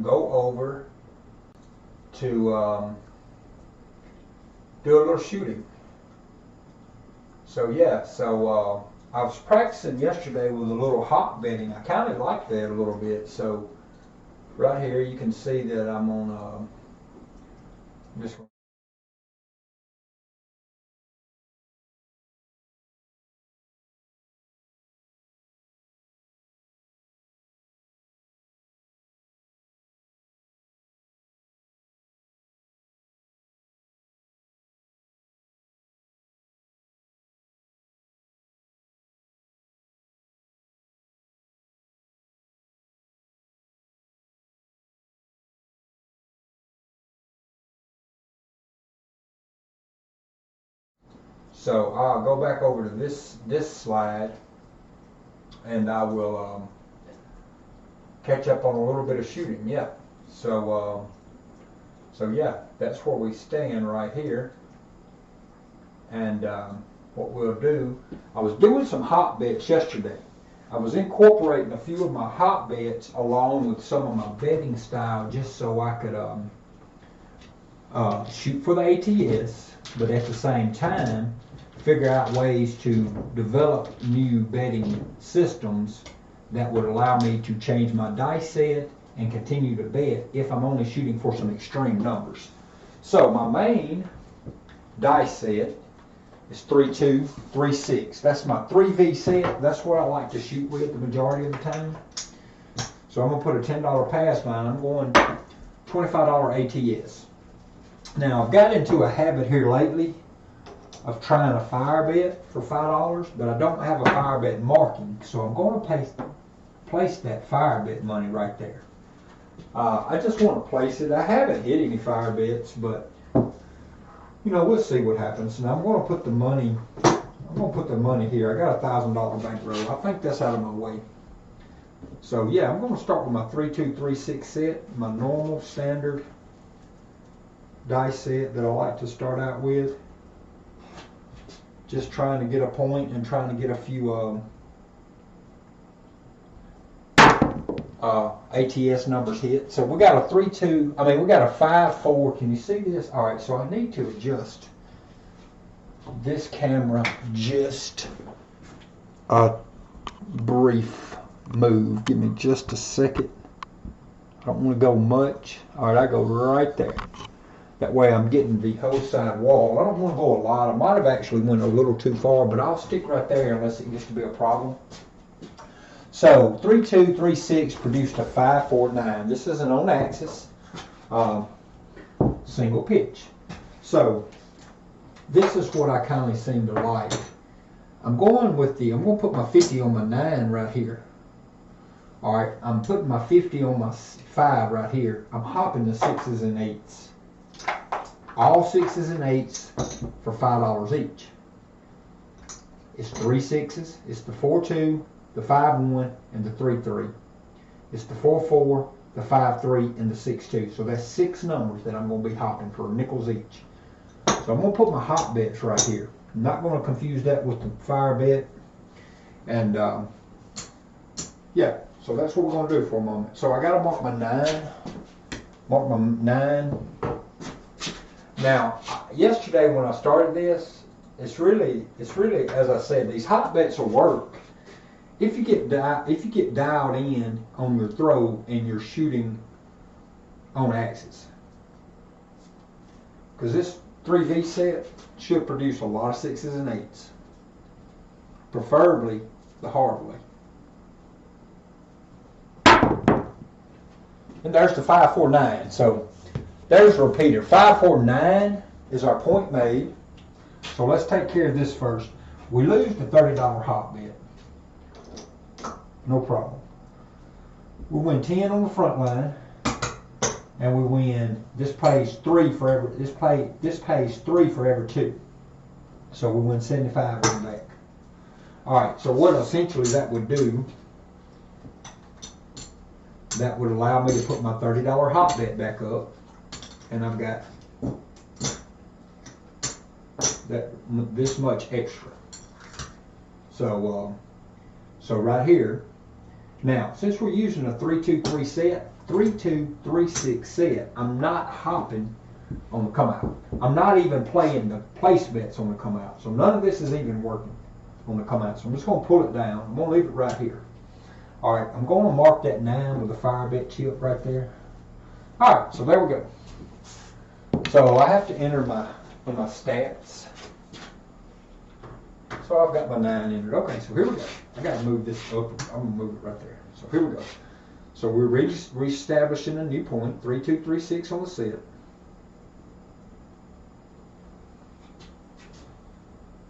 go over to do a little shooting. So yeah, so I was practicing yesterday with a little hot bedding. I kind of like that a little bit. So right here you can see that I'm on this one. So I'll go back over to this slide, and I will catch up on a little bit of shooting. Yeah. So so yeah, that's where we stand right here. And what we'll do, I was doing some hotbeds yesterday. I was incorporating a few of my hotbeds along with some of my bedding style, just so I could shoot for the ATS, but at the same time figure out ways to develop new bedding systems that would allow me to change my dice set and continue to bet if I'm only shooting for some extreme numbers. So my main dice set is 3-2, 3-6. That's my 3V set. That's what I like to shoot with the majority of the time. So I'm going to put a $10 pass line. I'm going $25 ATS. Now I've got into a habit here lately of trying a fire bet for $5, but I don't have a fire bet marking, so I'm going to place that fire bet money right there. I just want to place it. I haven't hit any fire bets, but you know, we'll see what happens. Now I'm going to put the money. I'm going to put the money here. I got a $1,000 bankroll. I think that's out of my way. So yeah, I'm going to start with my 3-2, 3-6 set, my normal standard dice set that I like to start out with. Just trying to get a point and trying to get a few ATS numbers hit. So we got a 3-2, I mean we got a 5-4. Can you see this? Alright, so I need to adjust this camera just a brief move. Give me just a second. I don't want to go much. Alright, I go right there. That way I'm getting the whole side wall. I don't want to go a lot. I might have actually went a little too far, but I'll stick right there unless it gets to be a problem. So 3-2, 3-6 produced a 5-4-9. This is an on axis single pitch. So this is what I kind of seem to like. I'm going to put my 50 on my 9 right here. All right, I'm putting my 50 on my 5 right here. I'm hopping the 6s and 8s. All 6s and 8s for $5 each. It's 3 6s. It's the 4-2, the 5-1, and the 3-3. It's the 4-4, the 5-3, and the 6-2. So that's 6 numbers that I'm going to be hopping for nickels each. So I'm going to put my hot bets right here. I'm not going to confuse that with the fire bet. And yeah, so that's what we're going to do for a moment. So I got to mark my 9. Mark my 9. Now, yesterday when I started this, it's really, as I said, these hot bets will work if you get dialed in on your throw and you're shooting on axis. Because this 3V set should produce a lot of 6s and 8s, preferably the hard way. And there's the 5-4-9. So there's a repeater. 5-4-9 is our point made. So let's take care of this first. We lose the $30 hot bet. No problem. We win 10 on the front line, and we win. This pays 3 for every. This pays 3 for every 2. So we win 75 on the back. All right. So what essentially that would do? That would allow me to put my $30 hot bet back up, and I've got this much extra. So so right here. Now, since we're using a 3-2-3 set, 3-2-3-6 set, I'm not hopping on the come out. I'm not even playing the place bets on the come out. So none of this is even working on the come out. So I'm just going to pull it down. I'm going to leave it right here. All right, I'm going to mark that 9 with a fire bet chip right there. All right, so there we go. So I have to enter my stats. So I've got my 9 entered. Okay, so here we go. I got to move this up. I'm going to move it right there. So here we go. So we're reestablishing a new point, 3-2-3-6 on the set.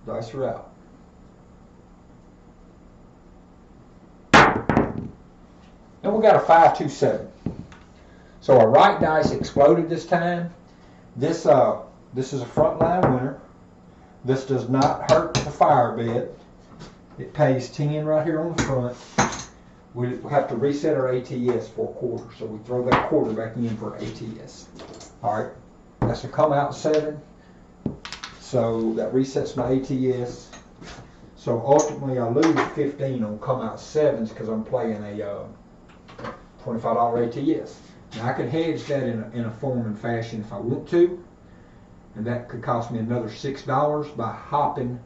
Dice are out. And we got a 5-2-7. So our right dice exploded this time. This is a frontline winner. This does not hurt the fire bet. It pays 10 right here on the front. We have to reset our ATS for a quarter, so we throw that quarter back in for ATS. All right, that's a come out 7. So that resets my ATS. So ultimately, I lose 15 on come out 7s because I'm playing a $25 ATS. Now I can hedge that in a form and fashion if I want to, and that could cost me another $6 by hopping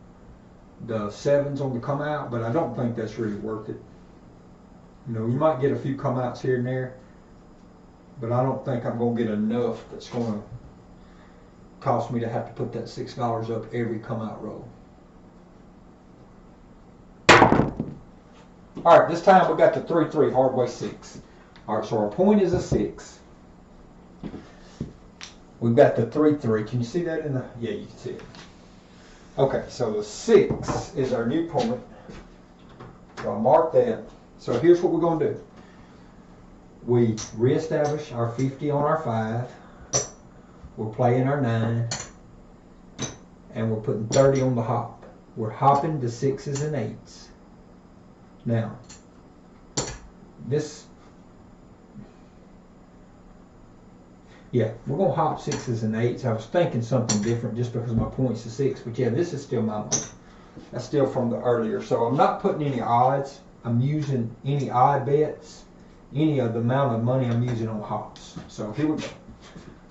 the 7s on the come out, but I don't think that's really worth it. You know, you might get a few come outs here and there, but I don't think I'm going to get enough that's going to cost me to have to put that $6 up every come out roll. All right, this time we got the 3-3 hardway 6. All right, so our point is a 6. We've got the 3-3. Can you see that in the? Yeah, you can see it. Okay, so the 6 is our new point. So I'll mark that. So here's what we're going to do. We reestablish our 50 on our 5. We're playing our 9. And we're putting 30 on the hop. We're hopping the 6s and 8s. Now, we're going to hop 6s and 8s. I was thinking something different just because my point's a 6. But yeah, this is still my money. That's still from the earlier. So I'm not putting any odds. I'm using any odd bets, any of the amount of money I'm using on hops. So here we go.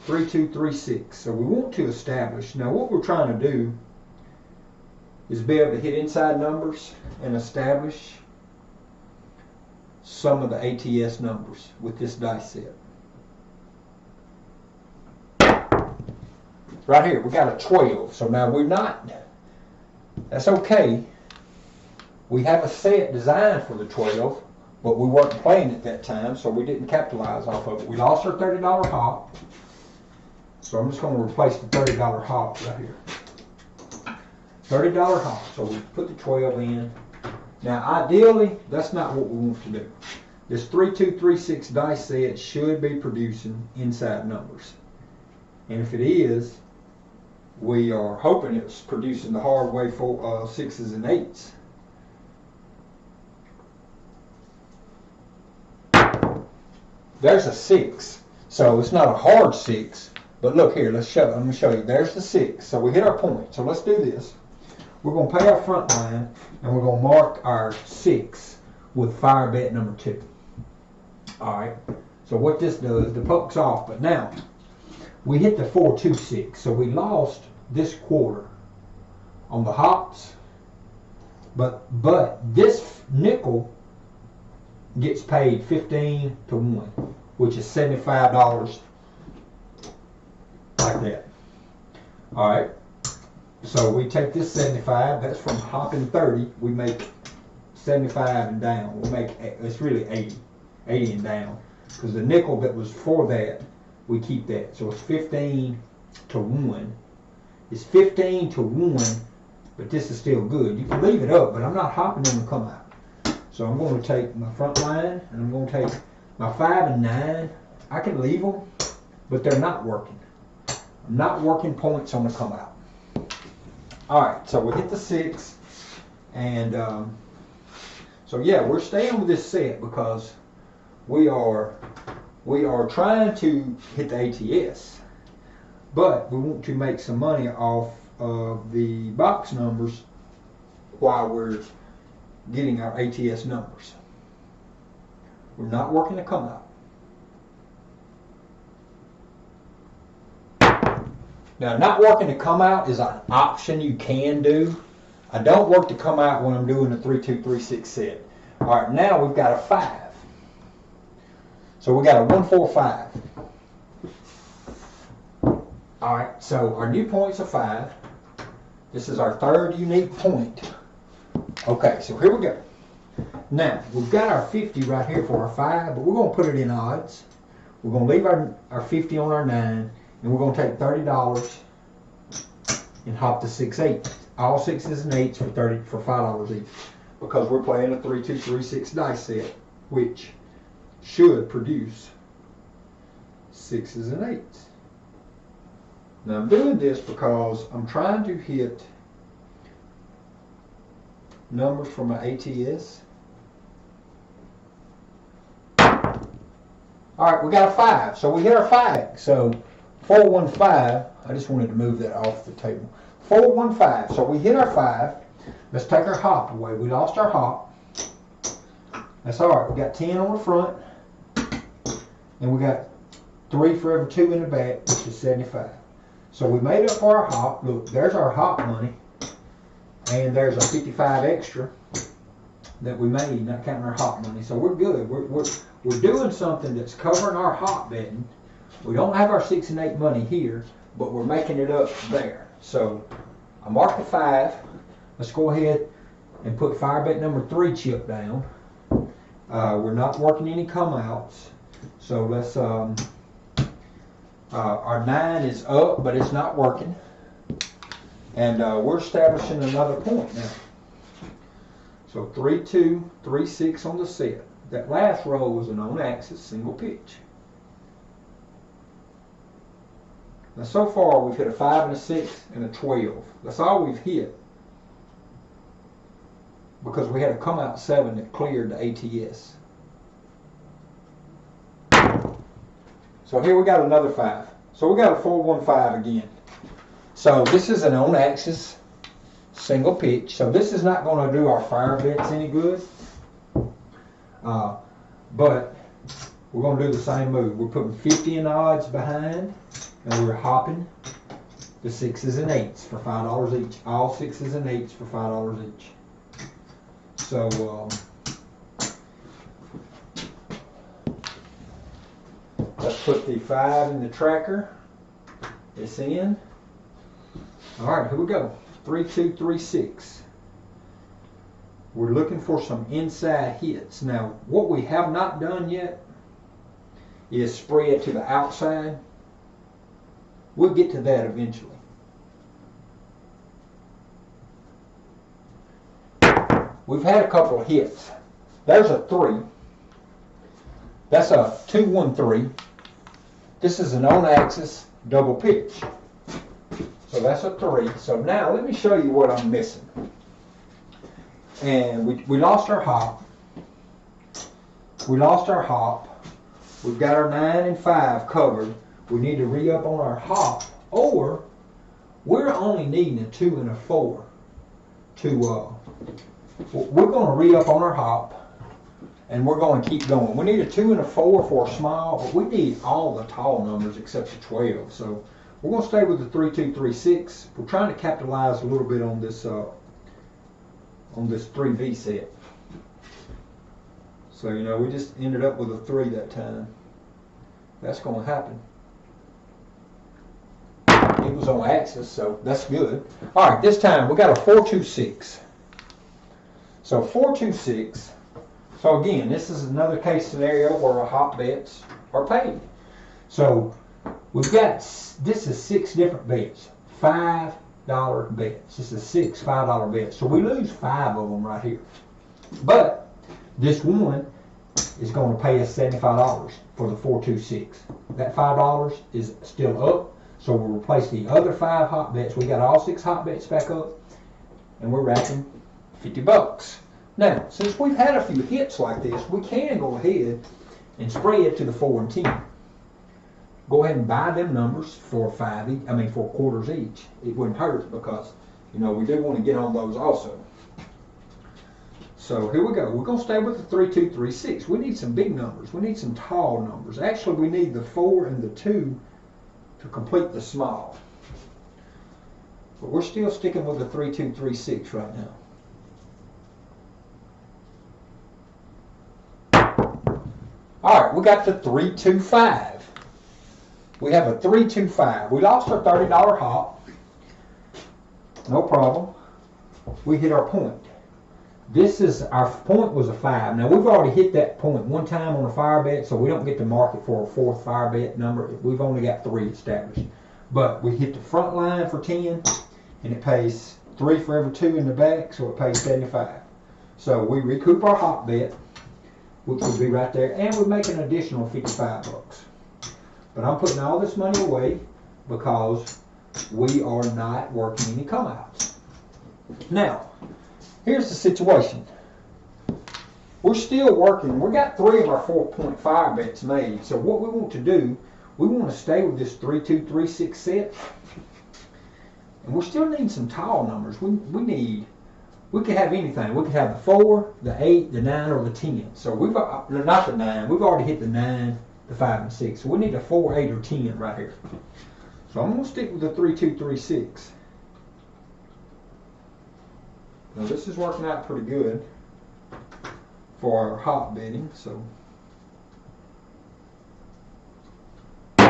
3-2-3-6. So we want to establish. Now what we're trying to do is be able to hit inside numbers and establish some of the ATS numbers with this dice set. Right here, we got a 12. So now we're not, that's okay. We have a set designed for the 12, but we weren't playing at that time, so we didn't capitalize off of it. We lost our $30 hop. So I'm just going to replace the $30 hop right here. $30 hop. So we put the 12 in. Now ideally, that's not what we want to do. This 3-2-3-6 dice set should be producing inside numbers. And if it is, we are hoping it's producing the hard way for 6s and 8s. There's a 6. So it's not a hard 6. But look here, let me show you. There's the 6. So we hit our point. So let's do this. We're going to pay our front line, and we're going to mark our 6 with fire bet number 2. All right. So what this does, the puck's off. But now, we hit the 4-2-6. So we lost this quarter on the hops. But this nickel gets paid 15 to 1, which is $75 like that. All right. So we take this 75, that's from hopping 30, we make 75 and down. We'll make, it's really 80 and down. Because the nickel that was for that, we keep that. So it's 15 to 1. It's 15 to 1, but this is still good. You can leave it up, but I'm not hopping on the come out. So I'm going to take my front line, and I'm going to take my 5 and 9. I can leave them, but they're not working. I'm not working points on the come out. All right, so we hit the 6, and so yeah, we're staying with this set because we are trying to hit the ATS, but we want to make some money off of the box numbers while we're getting our ATS numbers. We're not working the come out. Now, not working to come out is an option you can do. I don't work to come out when I'm doing the 3, 2, 3, 6 set. All right, now we've got a 5. So we got a 1, 4, 5. All right, so our new point's a 5. This is our third unique point. Okay, so here we go. Now, we've got our 50 right here for our 5, but we're going to put it in odds. We're going to leave our 50 on our 9, and we're going to take $30 and hop the 6 8. All 6s and 8s for $5 each, because we're playing a 3, 2, 3, 6 dice set, which should produce 6s and 8s. Now I'm doing this because I'm trying to hit numbers from my ATS. All right, we got a 5, so we hit our 5. So 4, 1, 5. I just wanted to move that off the table. 4, 1, 5. So we hit our 5. Let's take our hop away. We lost our hop. That's all right. We got 10 on the front, and we got 3 for every 2 in the back, which is 75. So we made up for our hop. Look, there's our hop money, and there's a 55 extra that we made, not counting our hop money. So we're good. We're doing something that's covering our hop betting. We don't have our 6 and 8 money here, but we're making it up there. So I marked the 5. Let's go ahead and put fire bet number 3 chip down. We're not working any come outs. So let's, our 9 is up, but it's not working. And we're establishing another point now. So 3, 2, 3, 6 on the set. That last roll was an on-axis single pitch. Now so far we've hit a 5 and a 6 and a 12. That's all we've hit, because we had a come out 7 that cleared the ATS. So here we got another 5. So we got a 4, 1, 5 again. So this is an on-axis single pitch. So this is not going to do our fire bets any good. But we're going to do the same move. We're putting 50 in odds behind, and we're hopping the 6s and 8s for $5 each. All 6s and 8s for $5 each. So let's put the 5 in the tracker. It's in. All right, here we go. 3, 2, 3, 6. We're looking for some inside hits. Now, what we have not done yet is spread to the outside. We'll get to that eventually. We've had a couple of hits. There's a 3. That's a 2, 1, 3. This is an on-axis double pitch. So that's a 3. So now let me show you what I'm missing. And we lost our hop. We lost our hop. We've got our 9 and 5 covered. We need to re-up on our hop, or we're only needing a 2 and a 4 to, we're going to re-up on our hop, and we're going to keep going. We need a 2 and a 4 for a small, but we need all the tall numbers except the 12. So we're going to stay with the 3, 2, 3, 6. We're trying to capitalize a little bit on this 3V set. So, you know, we just ended up with a 3 that time. That's going to happen. It was on axis, so that's good. All right, this time we got a 4, 2, 6. So 4, 2, 6. So again, this is another case scenario where our hop bets are paid. So we've got, this is 6 different bets. $5 bets. This is 6 $5 bets. So we lose 5 of them right here. But this one is going to pay us $75 for the 4, 2, 6. That $5 is still up. So we'll replace the other 5 hop bets. We got all 6 hop bets back up, and we're racking $50. Now, since we've had a few hits like this, we can go ahead and spread to the 4 and 10. Go ahead and buy them numbers for for quarters each. It wouldn't hurt, because, you know, we do want to get on those also. So here we go. We're going to stay with the 3, 2, 3, 6. We need some big numbers. We need some tall numbers. Actually, we need the 4 and the 2 to complete the small. But we're still sticking with the 3236 right now. Alright, we got the 325. We have a 325. We lost our $30 hop. No problem. We hit our point. This is, our point was a 5. Now we've already hit that point one time on a fire bet, so we don't get to mark it for a fourth fire bet number. We've only got 3 established. But we hit the front line for 10, and it pays 3 for every 2 in the back, so it pays 75. So we recoup our hop bet, which would be right there, and we make an additional 55 bucks. But I'm putting all this money away because we are not working any come outs. Now, here's the situation. We're still working. We got 3 of our 4-point fire bets made. So what we want to do, we want to stay with this 3236 set. And we still need some tall numbers. We could have anything. We could have the 4, the 8, the 9, or the 10. So we've got, not the 9. We've already hit the 9, the 5, and 6. So we need a 4, 8, or 10 right here. So I'm going to stick with the 3236. Now this is working out pretty good for our hop betting. So all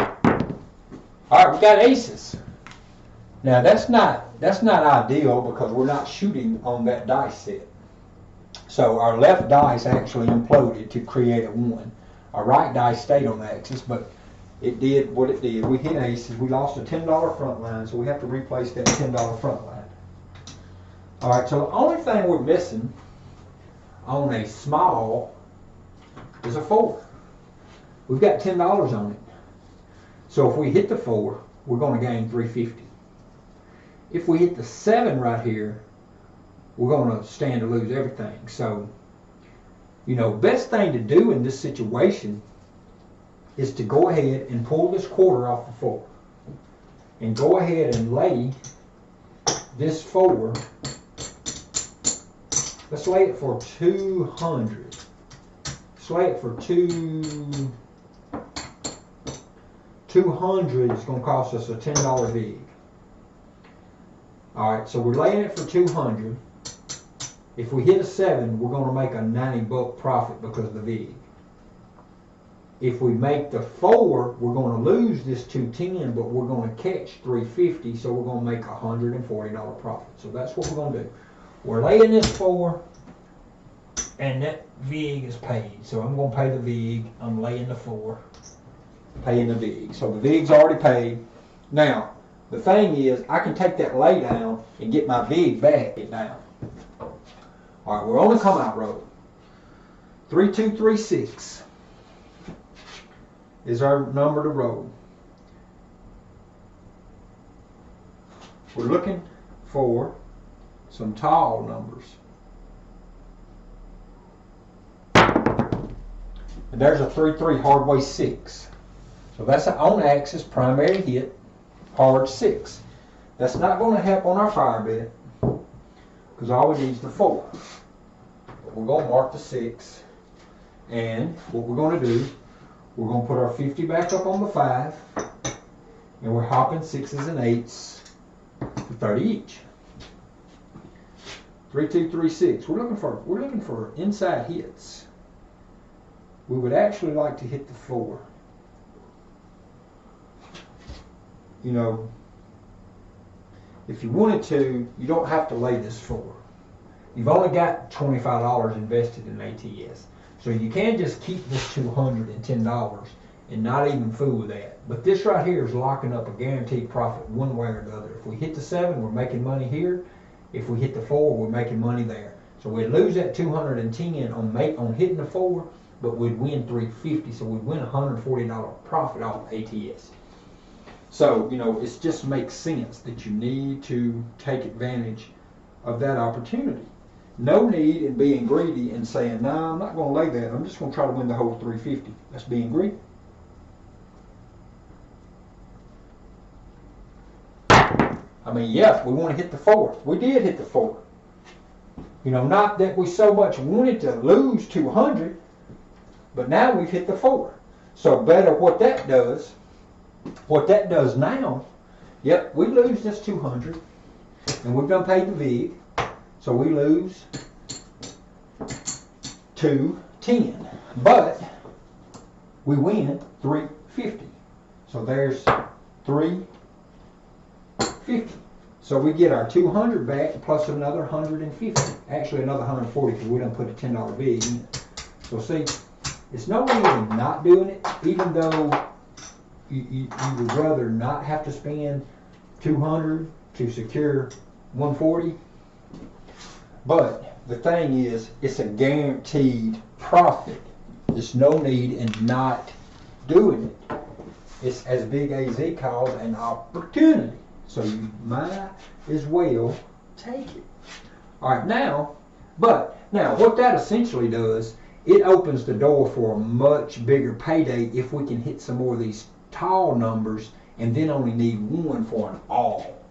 right, we got aces. Now that's not ideal because we're not shooting on that dice set. So our left dice actually imploded to create a 1. Our right dice stayed on the axis, but it did what it did. We hit aces. We lost a $10 front line, so we have to replace that $10 front line. All right, so the only thing we're missing on a small is a 4. We've got $10 on it. So if we hit the 4, we're going to gain $350. If we hit the 7 right here, we're going to stand to lose everything. So, you know, best thing to do in this situation is to go ahead and pull this quarter off the 4. And go ahead and lay this 4. Let's lay it for 200. Let's lay it for 200 is going to cost us a $10 vig. Alright, so we're laying it for 200. If we hit a 7, we're going to make a 90 buck profit because of the vig. If we make the 4, we're going to lose this 210, but we're going to catch 350, so we're going to make a $140 profit. So that's what we're going to do. We're laying this 4, and that vig is paid. So I'm going to pay the vig. I'm laying the 4, paying the vig. So the vig's already paid. Now, the thing is, I can take that lay down and get my vig back down. All right, we're on the come out road. 3236 is our number to roll. We're looking for some tall numbers. And there's a 3-3 hardway 6. So that's an on axis primary hit, hard 6. That's not going to help on our fire bet because all we need is the 4. But we're going to mark the 6. And what we're going to do, we're going to put our 50 back up on the 5. And we're hopping 6s and 8s for 30 each. 3, 2, 3, 6. We're looking for inside hits. We would actually like to hit the 4. You know, if you wanted to, you don't have to lay this 4. You've only got $25 invested in ATS. So you can just keep this $210 and not even fool with that. But this right here is locking up a guaranteed profit one way or the other. If we hit the 7, we're making money here. If we hit the 4, we're making money there. So we'd lose that $210 on hitting the 4, but we'd win $350. So we'd win $140 profit off ATS. So, you know, it just makes sense that you need to take advantage of that opportunity. No need in being greedy and saying, no, I'm not going to lay that. I'm just going to try to win the whole $350. That's being greedy. I mean, yeah, we want to hit the 4. We did hit the 4. You know, not that we so much wanted to lose 200, but now we've hit the 4. So better what that does now, yep, we lose this 200. And we've done paid the VIG, so we lose 210. But we win 350. So there's 350. So we get our 200 back plus another 150. Actually another 140 because we done put a $10 VIG in. So see, it's no reason not doing it, even though you would rather not have to spend 200 to secure 140. But the thing is, it's a guaranteed profit. There's no need in not doing it. It's, as Big AZ calls, an opportunity. So you might as well take it. All right, now what that essentially does, it opens the door for a much bigger payday if we can hit some more of these tall numbers and then only need one for an all.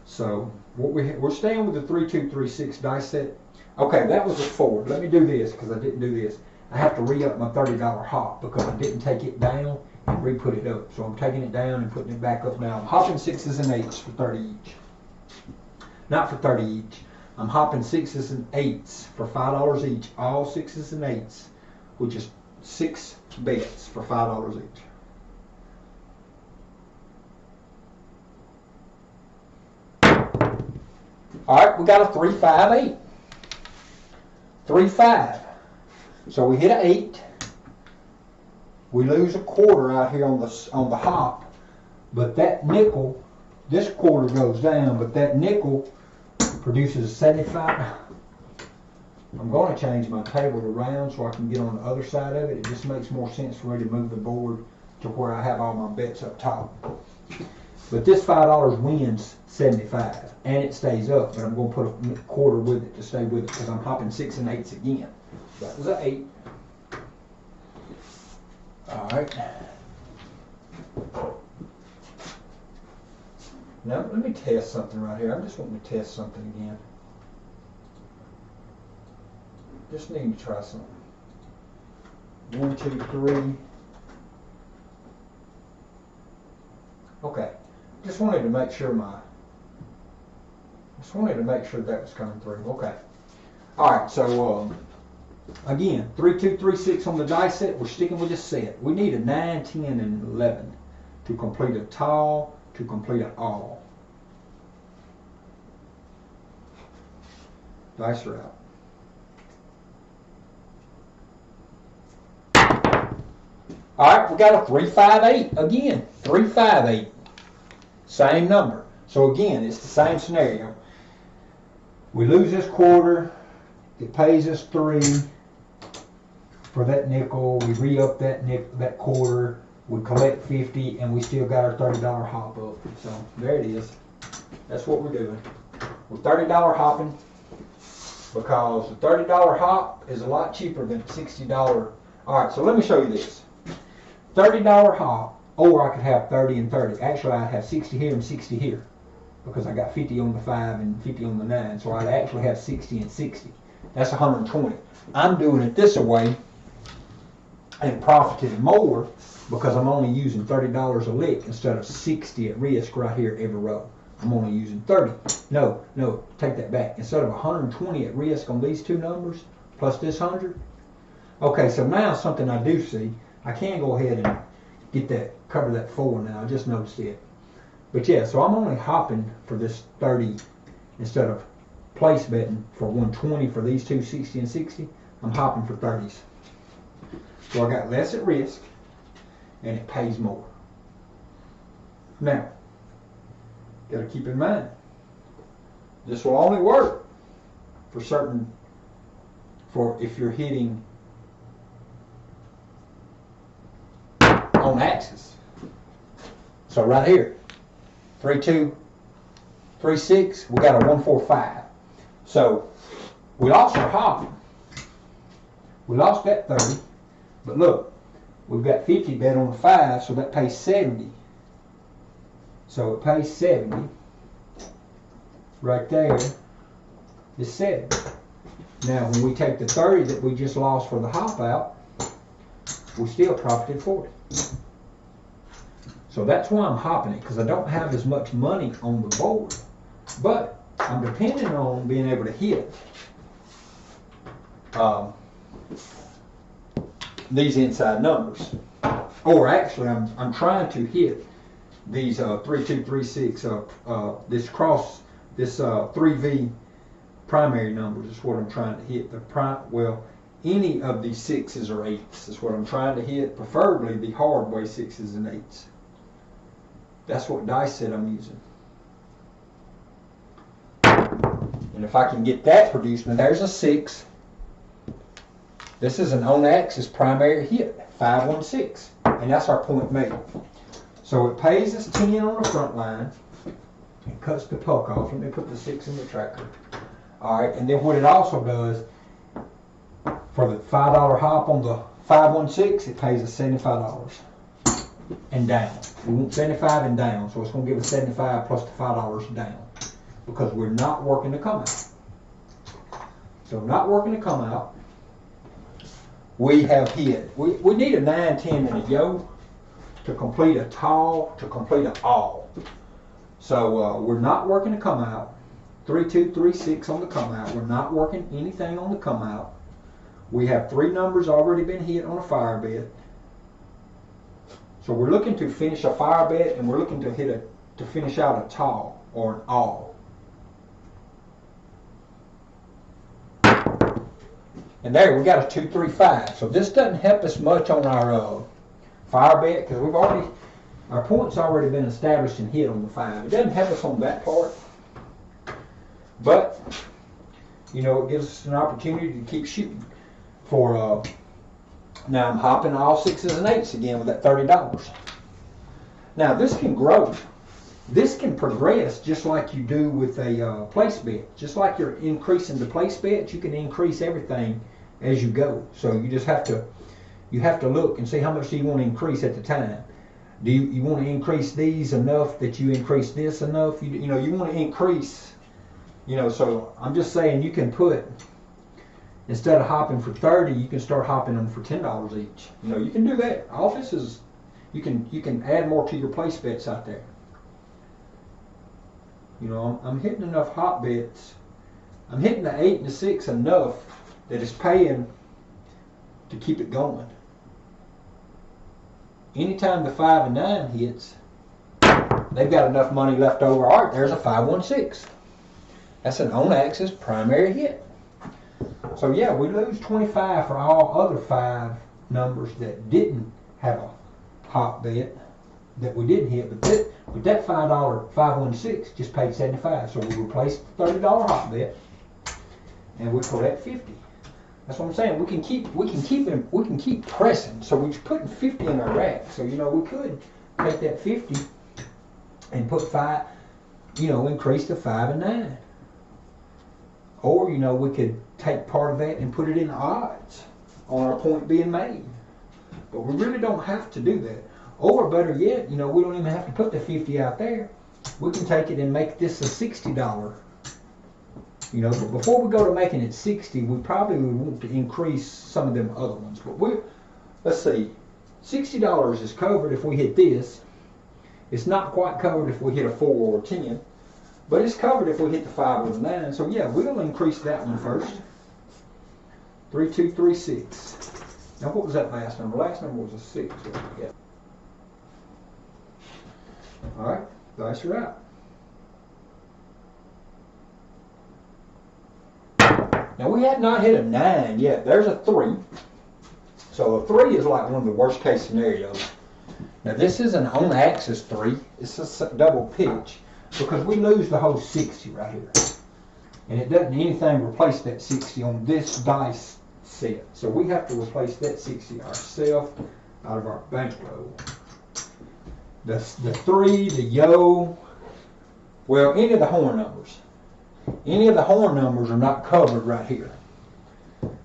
So we're staying with the 3236 dice set. Okay, that was a forward. Let me do this because I didn't do this. I have to re-up my $30 hop because I didn't take it down and re-put it up. So I'm taking it down and putting it back up now. I'm hopping 6s and 8s for 30 each. Not for 30 each. I'm hopping 6s and 8s for $5 each. All 6s and 8s, which is 6 bets for $5 each. All right, we got a 3-5-8. 3-5. So we hit an 8. We lose a quarter out here on the hop, but that nickel, this quarter goes down, but that nickel produces 75. I'm going to change my table around so I can get on the other side of it. It just makes more sense for me to move the board to where I have all my bets up top. But this $5 wins 75, and it stays up, but I'm going to put a quarter with it to stay with it because I'm hopping 6 and 8s again. That was an 8. All right. Now let me test something right here. I'm just wanting to test something again. Just need to try something. 1, 2, 3. Okay. Just wanted to make sure that was coming through. Okay. All right. So again, 3, 2, 3, 6 on the dice set. We're sticking with this set. We need a 9, 10, and 11 to complete a tall, to complete an all. Dice are out. All right, we got a 3-5-8 again. 3-5-8. Same number. So again, it's the same scenario. We lose this quarter. It pays us 3 for that nickel. We re-up that quarter. We collect 50, and we still got our $30 hop up. So there it is. That's what we're doing. We're $30 hopping because the $30 hop is a lot cheaper than $60. All right, so let me show you this. $30 hop, or I could have 30 and 30. Actually, I'd have 60 here and 60 here because I got 50 on the 5 and 50 on the 9. So I'd actually have 60 and 60. That's 120. I'm doing it this way and profiting more because I'm only using $30 a lick instead of 60 at risk right here every row. I'm only using 30. No, take that back. Instead of 120 at risk on these two numbers plus this 100. Okay, so now something I do see. I can go ahead and get that, cover that 4 now. I just noticed it. But yeah, so I'm only hopping for this 30 instead of place betting for 120 for these two, 60 and 60. I'm hopping for 30s. So I got less at risk and it pays more. Now, got to keep in mind, this will only work for if you're hitting on axis. So right here, 3, 2, 3, 6, we got a 1, 4, 5. So we lost our hop. We lost that 30, but look, we've got 50 bet on the 5, so that pays 70. So it pays 70. Right there is 70. Now when we take the 30 that we just lost for the hop out, we still profited 40. So that's why I'm hopping it, because I don't have as much money on the board. But I'm depending on being able to hit these inside numbers. Or actually, I'm trying to hit these 3236, this 3V primary numbers is what I'm trying to hit. Any of these 6s or 8s is what I'm trying to hit, preferably the hard way 6s and 8s. That's what dice set I'm using. And if I can get that produced, now there's a 6. This is an on-axis primary hit, 516, and that's our point made. So it pays us 10 on the front line and cuts the puck off. Let me put the 6 in the tracker. All right, and then what it also does, for the $5 hop on the 516, it pays us $75 and down. We want 75 and down, so it's going to give us 75 plus the $5 down because we're not working to come out. So not working to come out. We have hit. We need a 9, 10, and a yo to complete a tall, to complete an all. So we're not working to come out. 3, 2, 3, 6 on the come out. We're not working anything on the come out. We have 3 numbers already been hit on a fire bet. So we're looking to finish a fire bet, and we're looking to to finish out a tall or an all. And there we got a 2, 3, 5. So this doesn't help us much on our fire bet because our point's already been established and hit on the 5. It doesn't help us on that part, but you know, it gives us an opportunity to keep shooting. For now, I'm hopping all 6s and 8s again with that $30. Now this can grow. This can progress just like you do with a place bet. Just like you're increasing the place bet, you can increase everything as you go. So you just have to look and see how much do you want to increase at the time. Do you want to increase these enough that you increase this enough? You know, you want to increase. You know, so I'm just saying you can put, instead of hopping for 30, you can start hopping them for $10 each. You know, you can do that. All this is, you can add more to your place bets out there. You know, I'm hitting enough hot bets. I'm hitting the 8 and the 6 enough that it's paying to keep it going. Anytime the 5 and 9 hits, they've got enough money left over. All right, there's a 516. That's an on-axis primary hit. So yeah, we lose 25 for all other 5 numbers that didn't have a hot bet that we didn't hit, but that $5 516 just paid 75. So we replaced the $30 hot bet and we collect 50. That's what I'm saying. We can keep pressing. So we're putting 50 in our rack. So you know, we could take that 50 and put 5, you know, increase to 5 and 9. Or, you know, we could take part of that and put it in odds on our point being made. But we really don't have to do that. Or better yet, you know, we don't even have to put the 50 out there. We can take it and make this a $60. You know, but before we go to making it 60, we probably would want to increase some of them other ones. But let's see, $60 is covered if we hit this. It's not quite covered if we hit a 4 or a 10. But it's covered if we hit the 5 or the 9. So yeah, we'll increase that one first. 3, 2, 3, 6. Now what was that last number? Last number was a 6. Yeah. All right, dice are out. Now we have not hit a 9 yet. There's a 3. So a 3 is like one of the worst case scenarios. Now this is an on-axis 3. It's a double pitch because we lose the whole 60 right here. And it doesn't anything replace that 60 on this dice set. So we have to replace that 60 ourselves out of our bankroll. The 3, the yo, well, any of the horn numbers. Any of the horn numbers are not covered right here.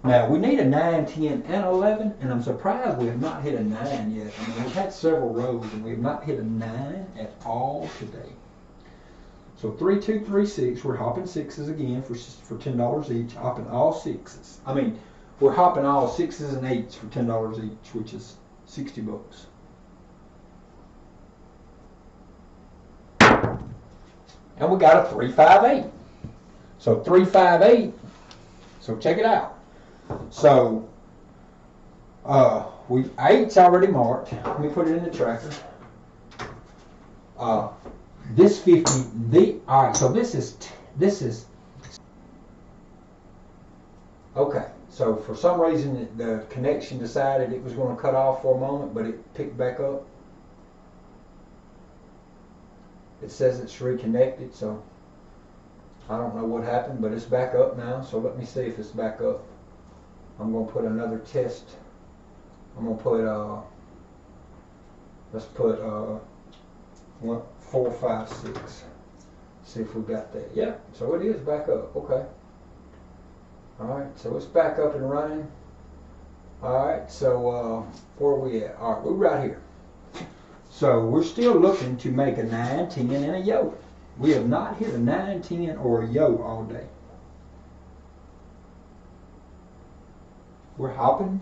Now, we need a 9, 10, and 11, and I'm surprised we have not hit a 9 yet. I mean, we've had several rows, and we have not hit a 9 at all today. So 3, 2, 3, 6, we're hopping 6s again for $10 each, hopping all 6s. I mean, we're hopping all 6s and 8s for $10 each, which is $60. and we got a 358. So 358. So check it out. So eight's already marked. Let me put it in the tracker. This 50. All right. So this is. Okay. So for some reason the connection decided it was going to cut off for a moment, but it picked back up. It says it's reconnected, so I don't know what happened, but it's back up now. So let me see if it's back up. I'm going to put another test. I'm going to put let's put 1, 4, 5, 6. See if we got that. Yeah, so it is back up. Okay. Alright, so it's back up and running. Alright, so where are we at? Alright, we're right here. So we're still looking to make a 9, 10, and a yo. We have not hit a 9, 10, or a yo all day. We're hopping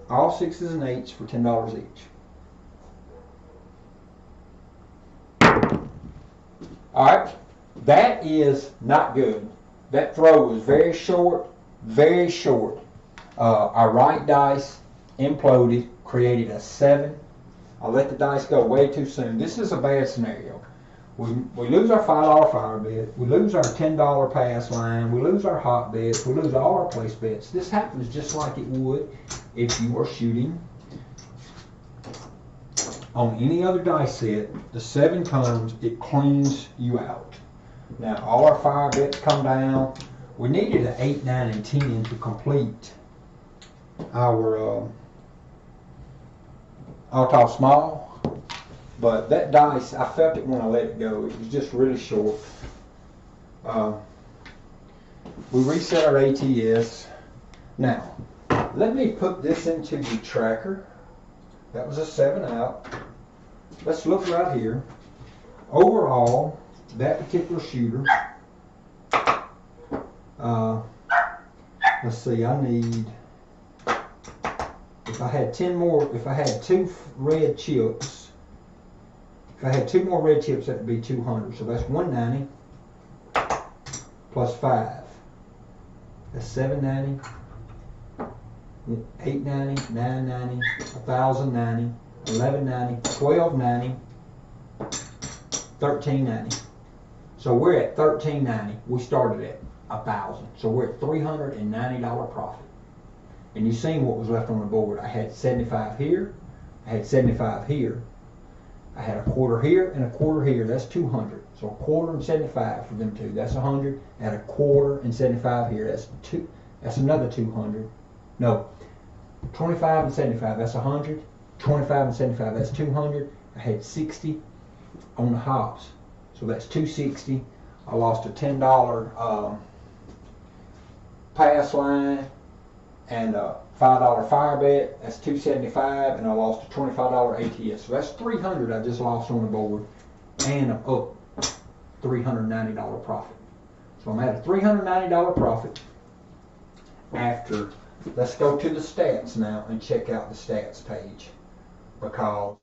all 6s and 8s for $10 each. Alright, that is not good. That throw was very short, very short. Our right dice imploded, created a 7. I let the dice go way too soon. This is a bad scenario. We lose our $5 fire bet. We lose our $10 pass line. We lose our hot bets. We lose all our place bets. This happens just like it would if you were shooting on any other dice set. The 7 comes, it cleans you out. Now all our fire bets come down. We needed an 8, 9, and 10 to complete our all-top small, but that dice, I felt it when I let it go. It was just really short. We reset our ATS. Now, let me put this into the tracker. That was a 7 out. Let's look right here. Overall, that particular shooter, let's see, I need, if I had 10 more, if I had 2 red chips, if I had 2 more red chips, that would be 200. So that's 190 plus 5. That's 790, 890, 990, 1090, 1190, 1290, 1390. So we're at 1390. We started at 1,000. So we're at $390 profit. And you've seen what was left on the board. I had 75 here. I had 75 here. I had a quarter here and a quarter here. That's 200. So a quarter and 75 for them two. That's 100. I had a quarter and 75 here. That's 2. That's another 200. No, 25 and 75. That's 100. 25 and 75. That's 200. I had 60 on the hops. So that's 260. I lost a $10 pass line and a $5 fire bet. That's $275, and I lost a $25 ATS. So that's $300 I just lost on the board, and I'm up $390 profit. So I'm at a $390 profit. After, let's go to the stats now and check out the stats page, because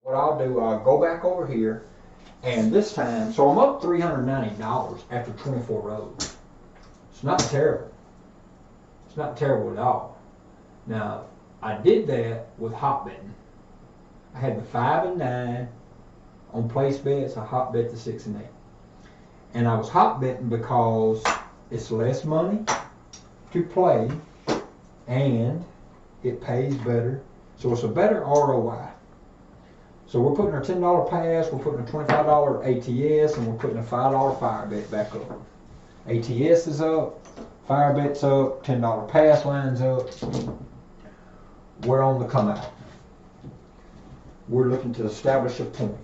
What I'll do, I'll go back over here, and this time, so I'm up $390 after 24 rows. It's not terrible. It's not terrible at all. Now, I did that with hot betting. I had the 5 and 9 on place bets. I hot bet the 6 and 8. And I was hot betting because it's less money to play and it pays better. So it's a better ROI. So we're putting our $10 pass, we're putting a $25 ATS, and we're putting a $5 fire bet back up. ATS is up, fire bet's up, $10 pass line's up. We're on the come out. We're looking to establish a point.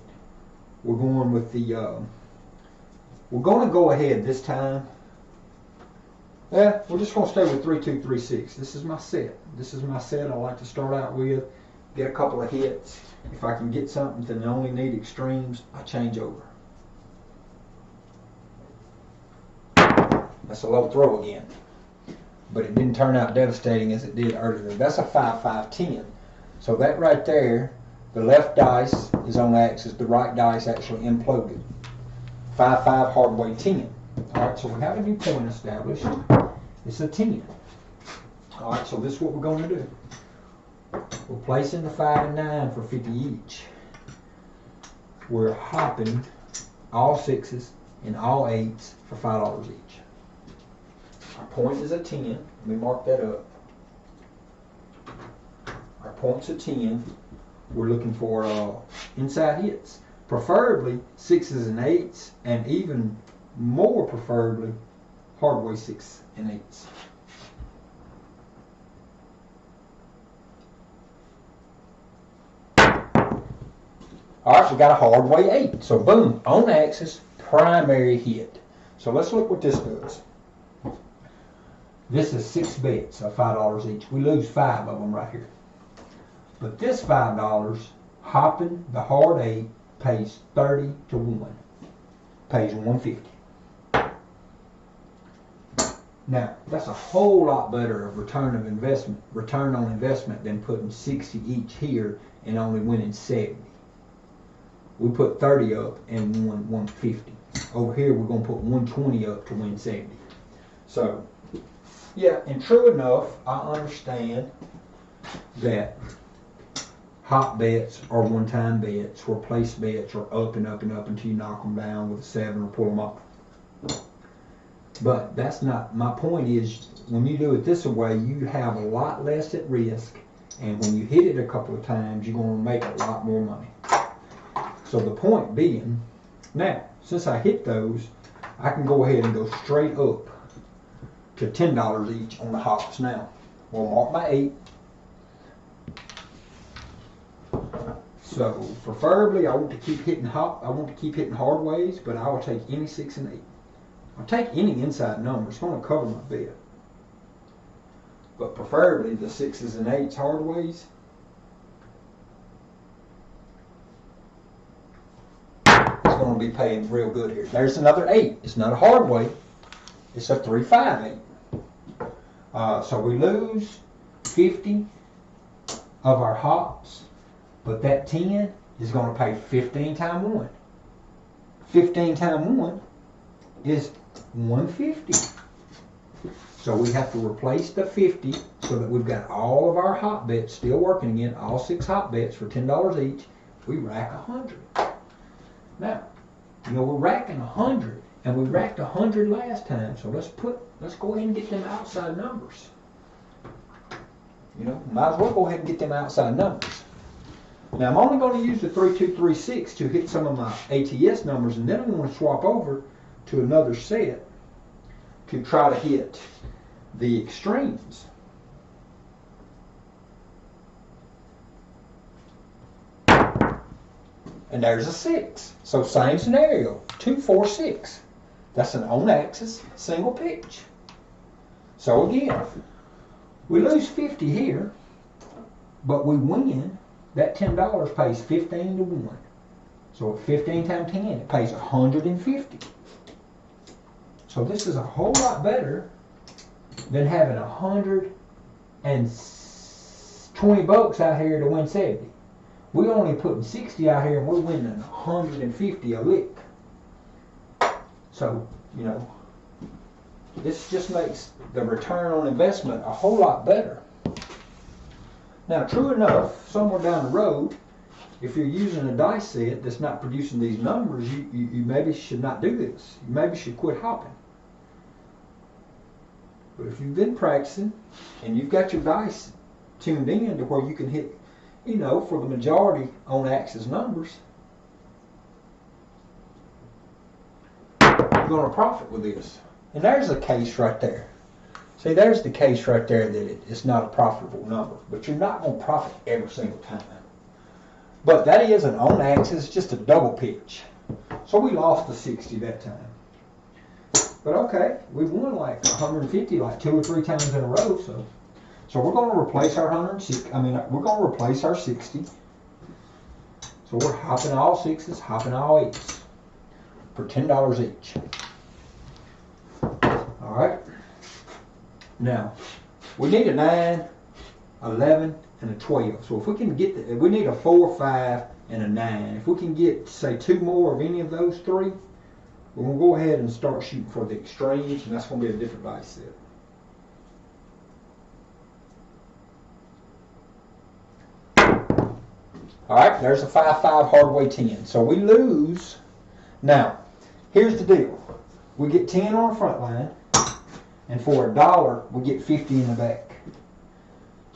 We're going with the, we're going to go ahead this time. We're just going to stay with 3-2-3-6. This is my set. This is my set I like to start out with. Get a couple of hits. If I can get something that I only need extremes, I change over. That's a low throw again. But it didn't turn out devastating as it did earlier. That's a 5-5-10. So that right there, the left dice is on axis, the right dice actually imploded. 5-5 hard way 10. Alright, so we have a new point established. It's a 10. Alright, so this is what we're going to do. We're placing the 5 and 9 for 50 each. We're hopping all 6s and all 8s for $5 each. Our point is a 10. Let me mark that up. Our point's a 10. We're looking for inside hits. Preferably 6s and 8s, and even more preferably hardway 6 and 8s. Alright, we got a hardway 8. So boom, on axis, primary hit. So let's look what this does. This is 6 bets of $5 each. We lose 5 of them right here. But this $5, hopping the hard 8, pays 30 to 1. Pays 150. Now, that's a whole lot better of return on investment than putting 60 each here and only winning 70. We put 30 up and won 150. Over here, we're going to put 120 up to win 70. So, yeah, and true enough, I understand that hot bets are one-time bets, where place bets are up and up and up until you knock them down with a 7 or pull them off. But that's not, my point is, when you do it this way, you have a lot less at risk, and when you hit it a couple of times, you're going to make a lot more money. So the point being, now, since I hit those, I can go ahead and go straight up to $10 each on the hops now. We'll mark my 8. So preferably I want to keep hitting hard ways, but I will take any 6 and 8. I'll take any inside number. It's going to cover my bet. But preferably the 6s and 8s hard ways. It's going to be paying real good here. There's another 8. It's not a hard way. It's a 3-5-8. So we lose 50 of our hops, but that 10 is going to pay 15 times 1. 15 times 1 is 150. So we have to replace the 50 so that we've got all of our hot bets still working again, all 6 hot bets for $10 each. We rack 100. Now, you know, we're racking 100, and we racked 100 last time, so let's go ahead and get them outside numbers. You know, might as well go ahead and get them outside numbers. Now, I'm only going to use the 3-2-3-6 to hit some of my ATS numbers, and then I'm going to swap over to another set to try to hit the extremes. And there's a 6. So same scenario, 2-4-6. That's an on-axis single pitch. So again, we lose 50 here, but we win. That $10 pays 15 to 1. So 15 times 10, it pays 150. So this is a whole lot better than having 120 bucks out here to win 70. We only putting 60 out here and we're winning 150 a lick. So, you know, this just makes the return on investment a whole lot better. Now, true enough, somewhere down the road, if you're using a dice set that's not producing these numbers, you maybe should not do this. You maybe should quit hopping. But if you've been practicing and you've got your dice tuned in to where you can hit, you know, for the majority on axis numbers, you're going to profit with this. And there's a case right there. See, there's the case right there that it's not a profitable number. But you're not going to profit every single time. But that is an on axis, just a double pitch. So we lost the 60 that time. But okay, we won like 150 like 2 or 3 times in a row. So we're going to replace our 160. We're going to replace our 60. So we're hopping all 6s, hopping all 8s for $10 each. All right. Now we need a 9, 11, and a 12. So if we can get we need a 4, 5, and a 9. If we can get, say, 2 more of any of those 3, we're going to go ahead and start shooting for the extremes, and that's going to be a different dice set. All right, there's a 5-5 hardway 10. So we lose. Now, here's the deal. We get 10 on the front line, and for $1, we get 50 in the back.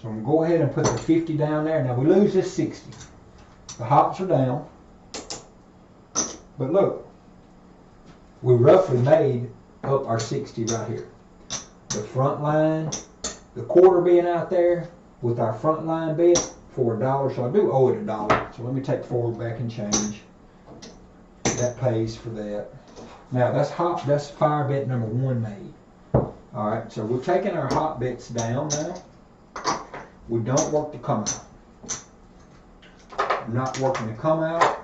So I'm going to go ahead and put the 50 down there. Now, we lose this 60. The hops are down. But look, we roughly made up our 60 right here. The front line, the quarter being out there with our front line bet for $1. So I do owe it $1. So let me take forward back and change. That pays for that. Now that's fire bet number 1 made. All right, so we're taking our hot bets down now. We don't work the come out. I'm not working the come out.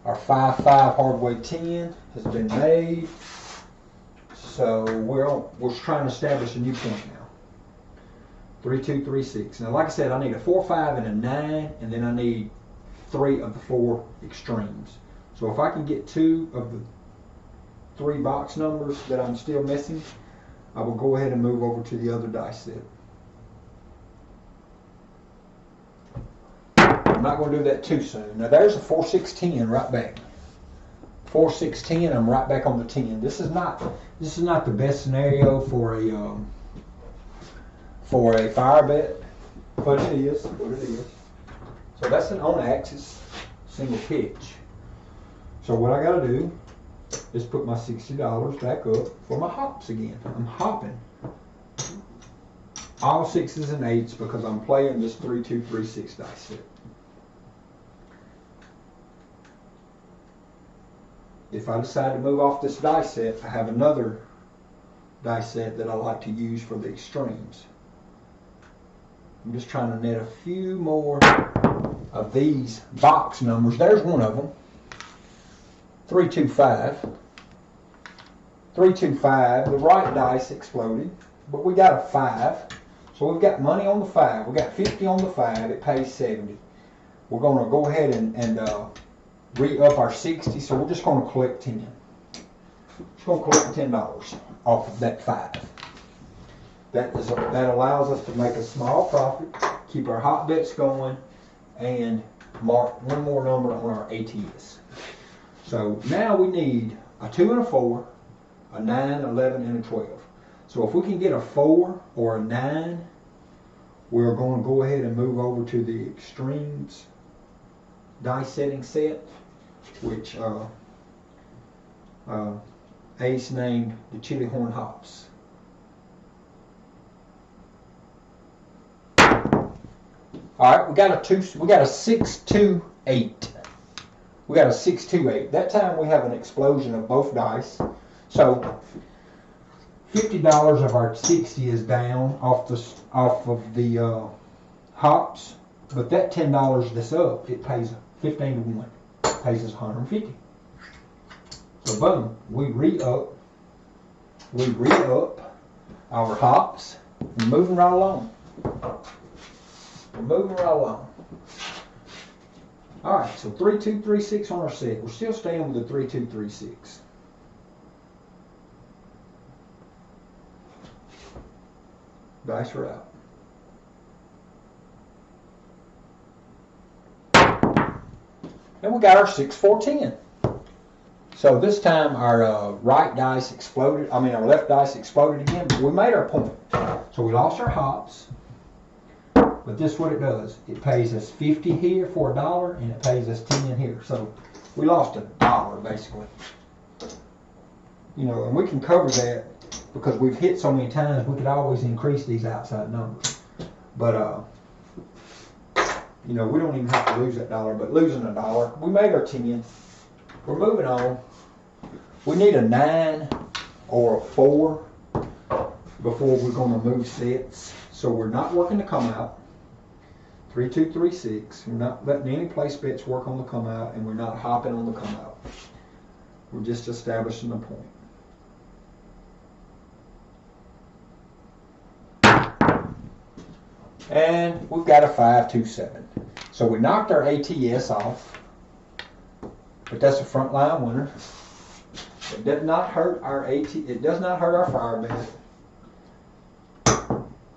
Our 5-5 hardway 10 has been made. So we're trying to establish a new point now. 3, 2, 3, 6. Now, like I said, I need a 4, 5, and a 9, and then I need 3 of the 4 extremes. So if I can get 2 of the 3 box numbers that I'm still missing, I will go ahead and move over to the other dice set. I'm not going to do that too soon. Now there's a 4, 6, 10 right back. 4, 6, 10. I'm right back on the 10. This is not the best scenario for a fire bet, but it is what it is. So that's an on axis single pitch. So what I got to do is put my $60 back up for my hops again. I'm hopping all 6s and 8s because I'm playing this 3, 2, 3, 6 dice set. If I decide to move off this dice set, I have another dice set that I like to use for the extremes. I'm just trying to net a few more of these box numbers. There's one of them. 3, 2, 5. 3, 2, 5. The right dice exploded, but we got a 5. So we've got money on the 5. We got 50 on the 5. It pays 70. We're going to go ahead and re-up our 60. So we're just going to collect 10. Just going to collect $10 off of that 5. That allows us to make a small profit, keep our hot bets going, and mark one more number on our ATS. So now we need a 2 and a 4, a 9, 11, and a 12. So if we can get a 4 or a 9, we're going to go ahead and move over to the extremes dice setting set, which Ace named the Chili Horn Hops. All right, we got a 6, 2, 8. We got a 6, 2, 8. That time we have an explosion of both dice. So $50 of our 60 is down off of the hops, but that $10 that's up, it pays 15 to 1. It pays us 150. So boom, we re-up our hops. We're moving right along. We're moving right along. All right, so 3236 on our set. We're still staying with the 3236. Dice are out. And we got our 6, 4, 10. So this time our right dice exploded. I mean, our left dice exploded again, but we made our point. So we lost our hops. But this is what it does. It pays us 50 here for $1, and it pays us 10 here. So we lost $1 basically. You know, and we can cover that because we've hit so many times. We could always increase these outside numbers. But you know, we don't even have to lose that $1. But losing $1, we made our 10. We're moving on. We need a 9 or a 4 before we're going to move sets. So we're not working the come out. 3, 2, 3, 6. We're not letting any place bets work on the come out, and we're not hopping on the come out. We're just establishing the point. And we've got a 5, 2, 7. So we knocked our ATS off, but that's a front line winner. It does not hurt our it does not hurt our fire bet,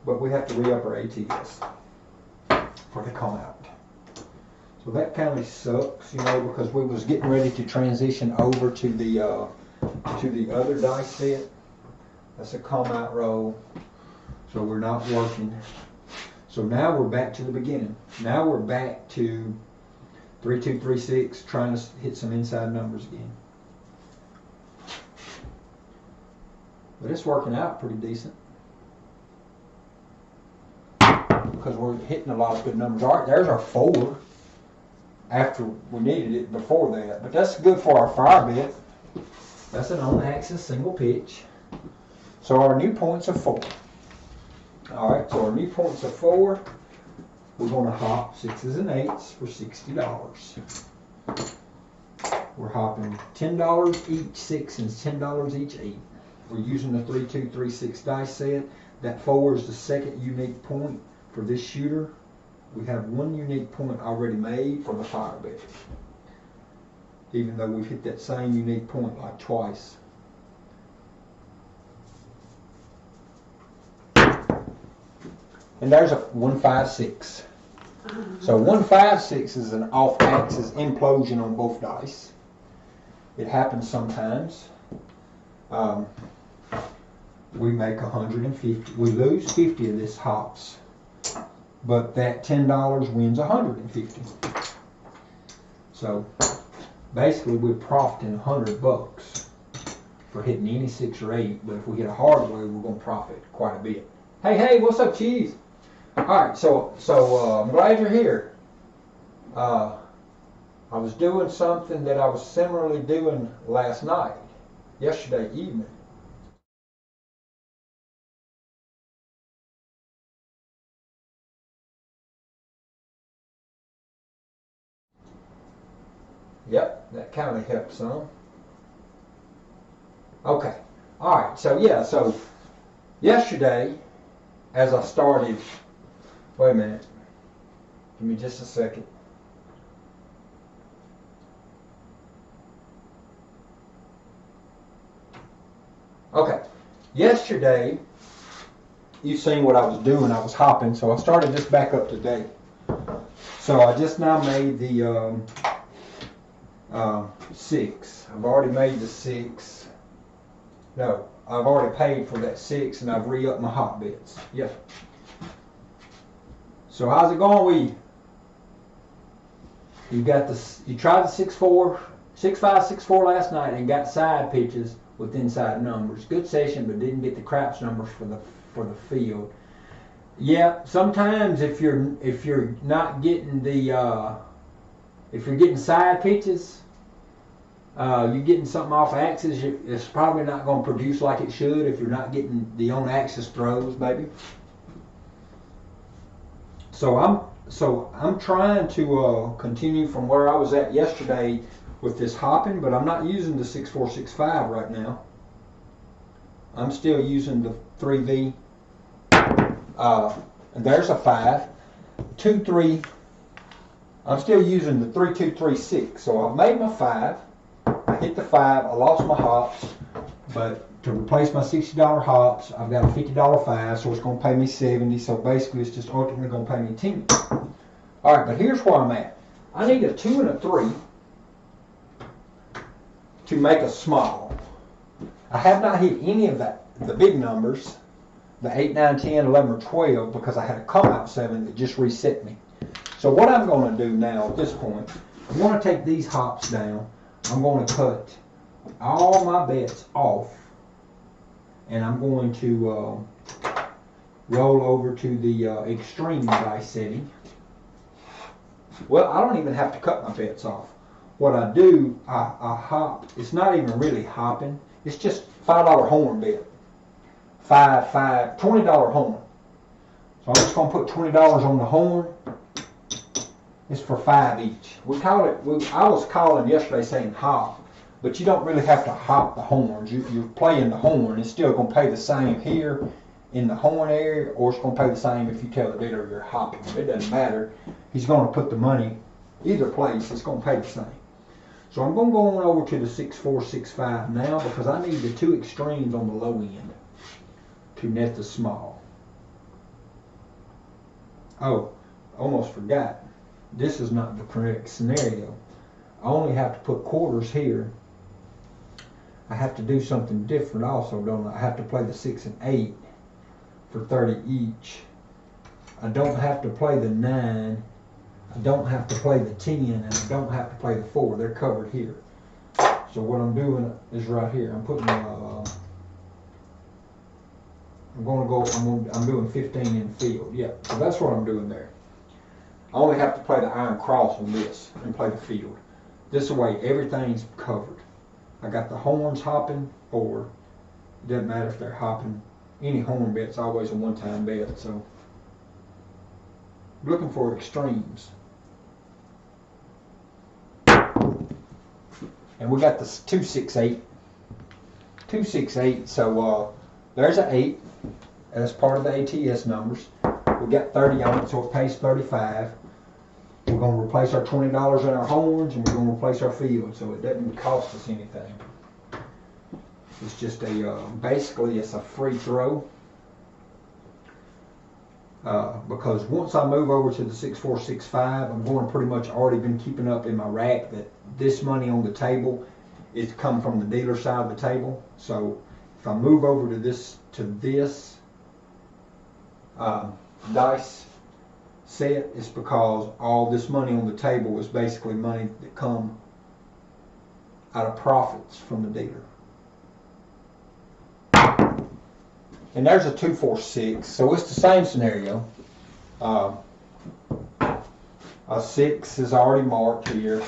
but we have to re-up our ATS for the come out. So that kind of sucks, you know, because we was getting ready to transition over to the other dice set. That's a come out roll. So we're not working. So now we're back to the beginning. Now we're back to 3, 2, 3, 6, trying to hit some inside numbers again. But it's working out pretty decent, because we're hitting a lot of good numbers. All right, there's our 4 after we needed it before that. But that's good for our fire bet. That's an on-axis single pitch. So our new points are 4. All right, so our new points are 4. We're going to hop 6s and 8s for $60. We're hopping $10 each 6 and $10 each 8. We're using the 3, 2, 3, 6 dice set. That 4 is the second unique point for this shooter. We have one unique point already made for the fire bet, even though we've hit that same unique point like twice. And there's a 1, 5, 6. So 1, 5, 6 is an off-axis implosion on both dice. It happens sometimes. We make 150. We lose 50 of this hops, but that $10 wins 150. So basically, we're profiting $100 for hitting any 6 or 8. But if we hit a hard way, we're going to profit quite a bit. Hey, what's up, Cheese? All right, so I'm glad you're here. I was doing something that I was similarly doing yesterday evening. Yep, that kind of helped some. Okay, all right, so yesterday, as I started, wait a minute, give me just a second. Okay, yesterday, you've seen what I was doing. I was hopping, so I started this back up today. So I just now made the 6. I've already made the 6. No, I've already paid for that 6, and I've re-upped my hop bets. Yeah. So how's it going with you? You got this. You tried the 6-4, 6-5, 6-4 last night, and got side pitches with inside numbers. Good session, but didn't get the craps numbers for the field. Yeah, sometimes if you're not getting the if you're getting side pitches, you're getting something off axis, it's probably not going to produce like it should if you're not getting the on axis throws, baby. So I'm trying to continue from where I was at yesterday with this hopping, but I'm not using the 6-4, 6-5 right now. I'm still using the 3V. And there's a 5, 2, 3, I'm still using the 3236. So I've made my 5. I hit the 5. I lost my hops, but to replace my $60 hops, I've got a $50 5, so it's going to pay me 70. So basically, it's just ultimately going to pay me 10. All right, but here's where I'm at. I need a 2 and a 3 to make a small. I have not hit any of the big numbers, the 8, 9, 10, 11, or 12, because I had a come out 7 that just reset me. So what I'm going to do now at this point, I'm going to take these hops down. I'm going to cut all my bets off, and I'm going to roll over to the extreme dice setting. Well, I don't even have to cut my bets off. What I do, I hop. It's not even really hopping. It's just $5 horn bet. $20 horn. So I'm just going to put $20 on the horn. It's for 5 each. We call it. I was calling yesterday saying hop, but you don't really have to hop the horns. You're playing the horn. It's still going to pay the same here in the horn area, or it's going to pay the same if you tell the dealer you're hopping. It doesn't matter. He's going to put the money either place. It's going to pay the same. So I'm going to go on over to the 6465 now because I need the 2 extremes on the low end to net the small. Oh, almost forgot. This is not the correct scenario. I only have to put quarters here. I have to do something different also, don't I? I have to play the 6 and 8 for 30 each. I don't have to play the 9. I don't have to play the 10, and I don't have to play the 4. They're covered here. So what I'm doing is right here. I'm putting I'm doing 15 in the field. Yeah, so that's what I'm doing there. I only have to play the iron cross on this and play the field. This way, everything's covered. I got the horns hopping forward. It doesn't matter if they're hopping. Any horn bet's always a one-time bet. So, looking for extremes. And we got the 268. 268. So there's an 8 as part of the ATS numbers. We got 30 on it, so it pays 35. We're going to replace our $20 in our horns, and we're going to replace our field, so it doesn't cost us anything. It's just basically it's a free throw. Because once I move over to the 6465, I'm going to pretty much already been keeping up in my rack that this money on the table is come from the dealer side of the table. So if I move over to this dice set, it's because all this money on the table is basically money that come out of profits from the dealer. And there's a 246, so it's the same scenario. A 6 is already marked here.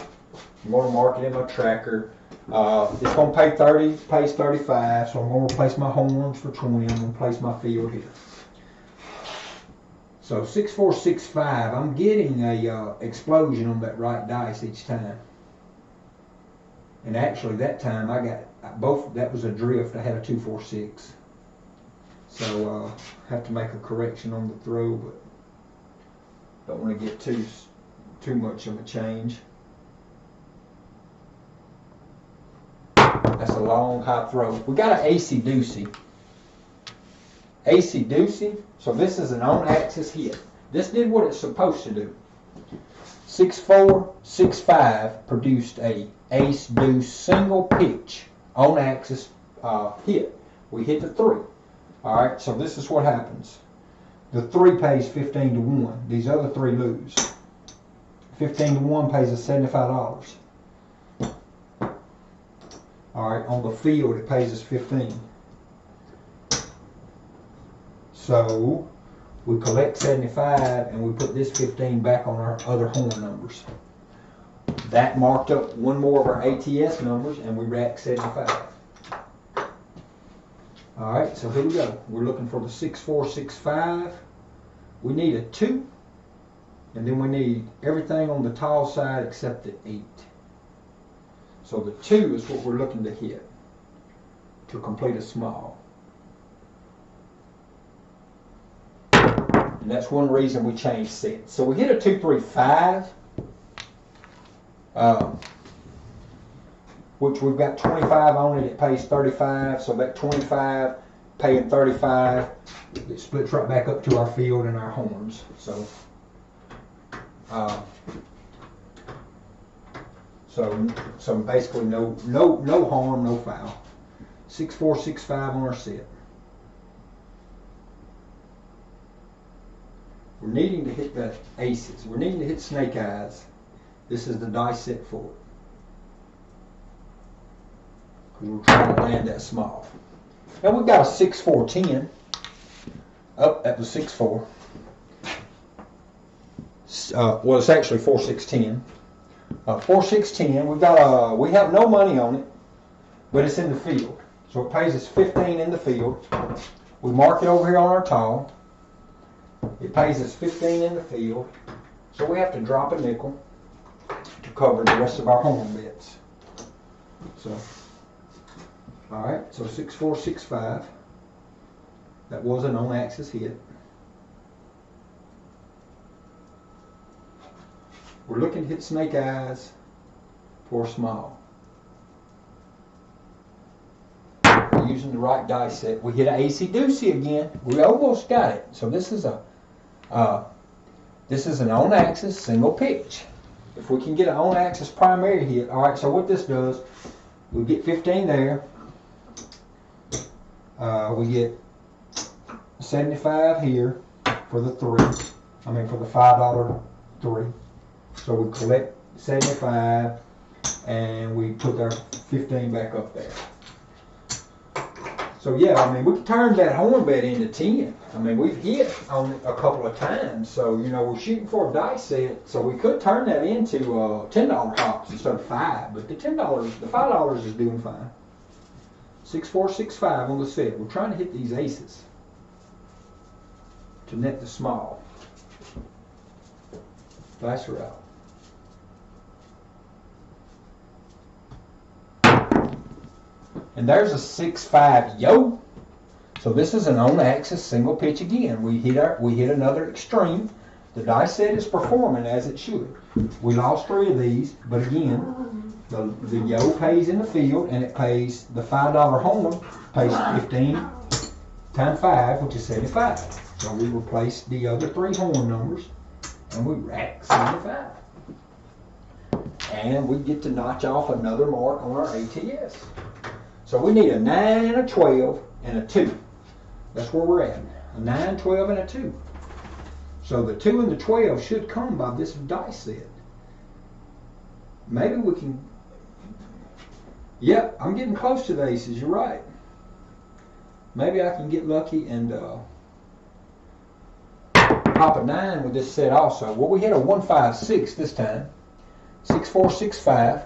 I'm going to mark it in my tracker. It's going to pay 30, pays 35, so I'm going to replace my horns for 20. I'm going to place my field here. So 6465, I'm getting a explosion on that right dice each time. And actually that time I got both, that was a drift. I had a 246. So have to make a correction on the throw, but don't want to get too much of a change. That's a long high throw. We got an AC doozy. AC doozy. So this is an on-axis hit. This did what it's supposed to do. 6-4, 6-5 produced a ace deuce single pitch on-axis hit. We hit the 3. All right. So this is what happens. The 3 pays 15 to 1. These other 3 lose. 15 to 1 pays us $75. All right. On the field, it pays us 15. So we collect 75 and we put this 15 back on our other horn numbers. That marked up one more of our ATS numbers and we racked 75. All right, so here we go. We're looking for the 6465. We need a 2, and then we need everything on the tall side except the 8. So the 2 is what we're looking to hit to complete a small. And that's one reason we changed sets. So we hit a 2-3-5. which we've got 25 on it. It pays 35, so that 25 paying 35, it splits right back up to our field and our horns. So, so basically no harm, no foul. 6465 on our set. We're needing to hit the aces. We're needing to hit snake eyes. This is the dice set for it. Because we're trying to land that small. Now we've got a 6-4-10. Oh, that was 6-4. Well, it's actually 4-6-10. 4-6-10. We have no money on it, but it's in the field. So it pays us 15 in the field. We mark it over here on our tile. It pays us 15 in the field. So we have to drop a nickel to cover the rest of our horn bets. So, alright, so 6-4-6-5. That was an on-axis hit. We're looking to hit snake eyes for small. We're using the right dice set. We hit an acey-deucey again. We almost got it. So this is an on-axis single pitch. If we can get an on-axis primary hit, all right. So what this does, we get 15 there. We get 75 here for the for the $5 3. So we collect 75 and we put our 15 back up there. So yeah, I mean, we turned that horn bet into 10. I mean, we've hit on it a couple of times. So, you know, we're shooting for a dice set. So we could turn that into $10 hops instead of 5. But the $5 is doing fine. 6-4-6-5 on the set. We're trying to hit these aces to net the small. Dice are out. And there's a 6-5 yo. So this is an on-axis single pitch again. We hit another extreme. The dice set is performing as it should. We lost 3 of these, but again, the yo pays in the field, and it pays the $5 horn pays 15 times 5, which is 75. So we replace the other 3 horn numbers, and we rack 75. And we get to notch off another mark on our ATS. So we need a 9 and a 12 and a 2. That's where we're at. A 9, 12, and a 2. So the 2 and the 12 should come by this dice set. Maybe we can... Yep, I'm getting close to the aces. You're right. Maybe I can get lucky and pop a 9 with this set also. Well, we hit a 1-5-6 this time. 6-4-6-5.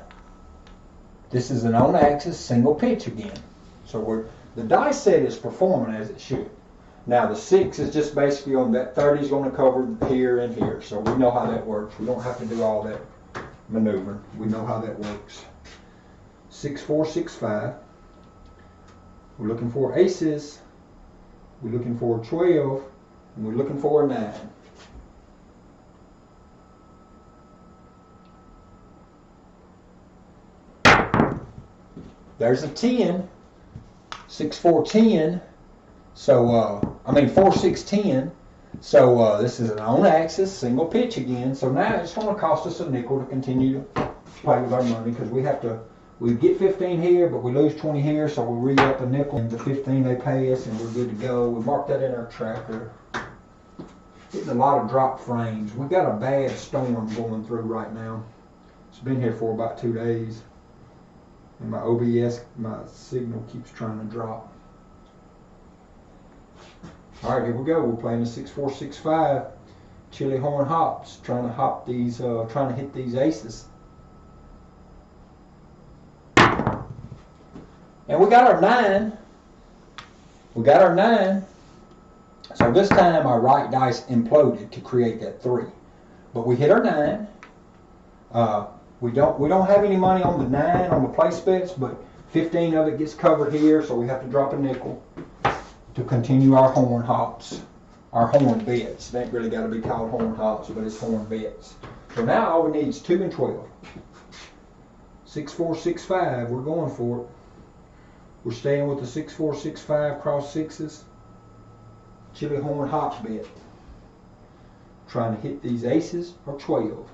This is an on-axis single pitch again. So the dice set is performing as it should. Now the 6 is just basically on that 30 is going to cover here and here. So we know how that works. We don't have to do all that maneuvering. We know how that works. 6-4-6-5. We're looking for aces. We're looking for a 12. And we're looking for a 9. There's a 10, 6-4-10, so, 4-6-10, so this is an on-axis single pitch again, so now it's going to cost us a nickel to continue to play with our money, because we get 15 here, but we lose 20 here, so we re-up a nickel, and the 15 they pay us, and we're good to go. We mark that in our tracker. Getting a lot of drop frames. We got a bad storm going through right now. It's been here for about 2 days. And my OBS, my signal keeps trying to drop. Alright, here we go. We're playing the 6-4-6-5 chili horn hops, trying to hop these, trying to hit these aces. And we got our 9. We got our 9. So this time our right dice imploded to create that 3. But we hit our 9. We don't have any money on the 9 on the place bets, but 15 of it gets covered here, so we have to drop a nickel to continue our horn hops, our horn bets. They ain't really got to be called horn hops, but it's horn bets. So now all we need is 2 and 12. 6465, we're going for it. We're staying with the 6465 cross sixes. Chili horn hop bet. Trying to hit these aces or 12.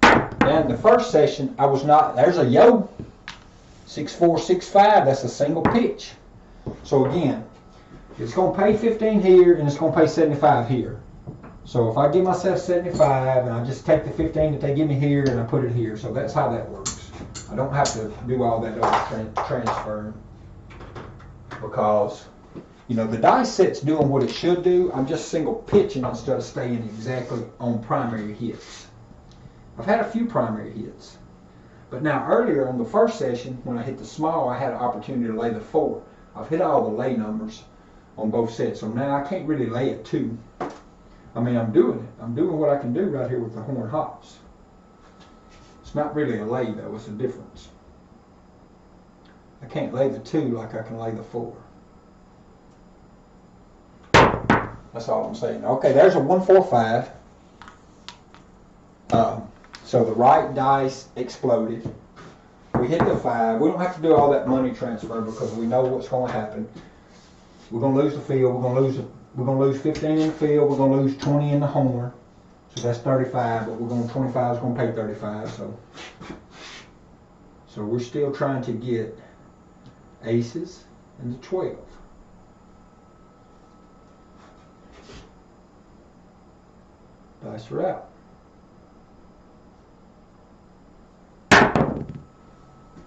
Now in the first session, I was not, there's a yo. 6465, that's a single pitch. So again, it's going to pay 15 here and it's going to pay 75 here. So if I give myself 75 and I just take the 15 that they give me here and I put it here. So that's how that works. I don't have to do all that other transferring because, you know, the dice set's doing what it should do. I'm just single pitching instead of staying exactly on primary hits. I've had a few primary hits. But now earlier on the first session, when I hit the small, I had an opportunity to lay the 4. I've hit all the lay numbers on both sets. So now I can't really lay it 2. I mean, I'm doing it. I'm doing what I can do right here with the horn hops. It's not really a lay though, it's a difference. I can't lay the 2 like I can lay the 4. That's all I'm saying. Okay, there's a 145. So the right dice exploded. We hit the 5. We don't have to do all that money transfer because we know what's going to happen. We're going to lose the field. We're going to lose 15 in the field. We're going to lose 20 in the horn. So that's 35. But 25 is going to pay 35. So we're still trying to get aces and the 12. Dice are out.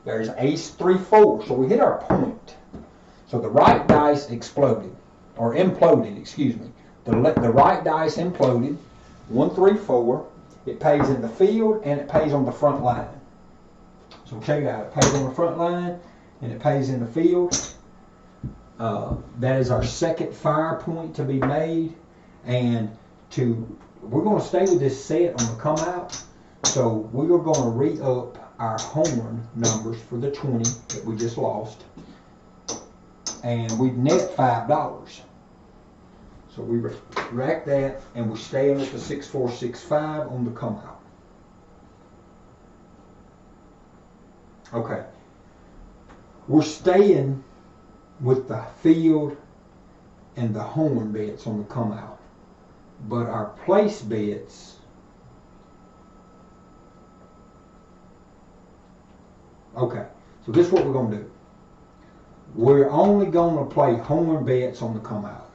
There's ace 3 4. So we hit our point. So the right dice exploded, or imploded, excuse me. The right dice imploded. 1 3 4. It pays in the field and it pays on the front line. So check it out. It pays on the front line and it pays in the field. That is our second fire point to be made, and we're going to stay with this set on the come out. So we are going to re-up our horn numbers for the 20 that we just lost, and we net $5. So we rack that, and we're staying with the 6465 on the come out. Okay, we're staying with the field and the horn bets on the come out, but our place bets. Okay, so this is what we're going to do. We're only going to play horn bets on the come out.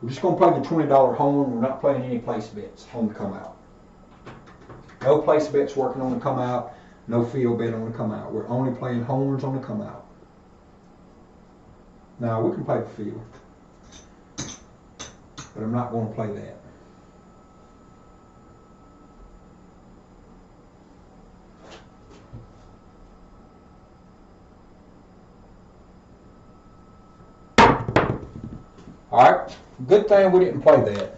We're just going to play the $20 horn. We're not playing any place bets on the come out. No place bets working on the come out. No field bet on the come out. We're only playing horns on the come out. Now we can play the field, but I'm not going to play that. Alright, good thing we didn't play that,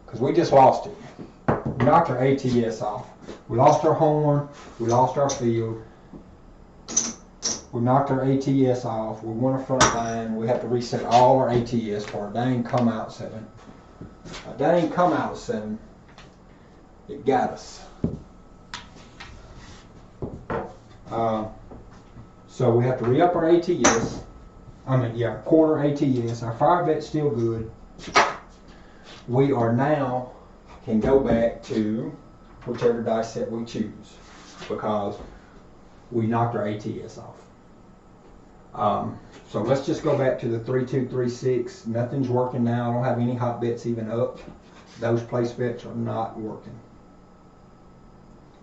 because we just lost it. We knocked our ATS off. We lost our horn, we lost our field, we knocked our ATS off, we won a front line, we have to reset all our ATS for a dang come out 7. A dang come out 7, it got us. So we have to re-up our ATS. Quarter ATS. Our fire bet's still good. We are now can go back to whichever dice set we choose because we knocked our ATS off. So let's just go back to the 3 2 3 6. Nothing's working now. I don't have any hot bets even up. Those place bets are not working.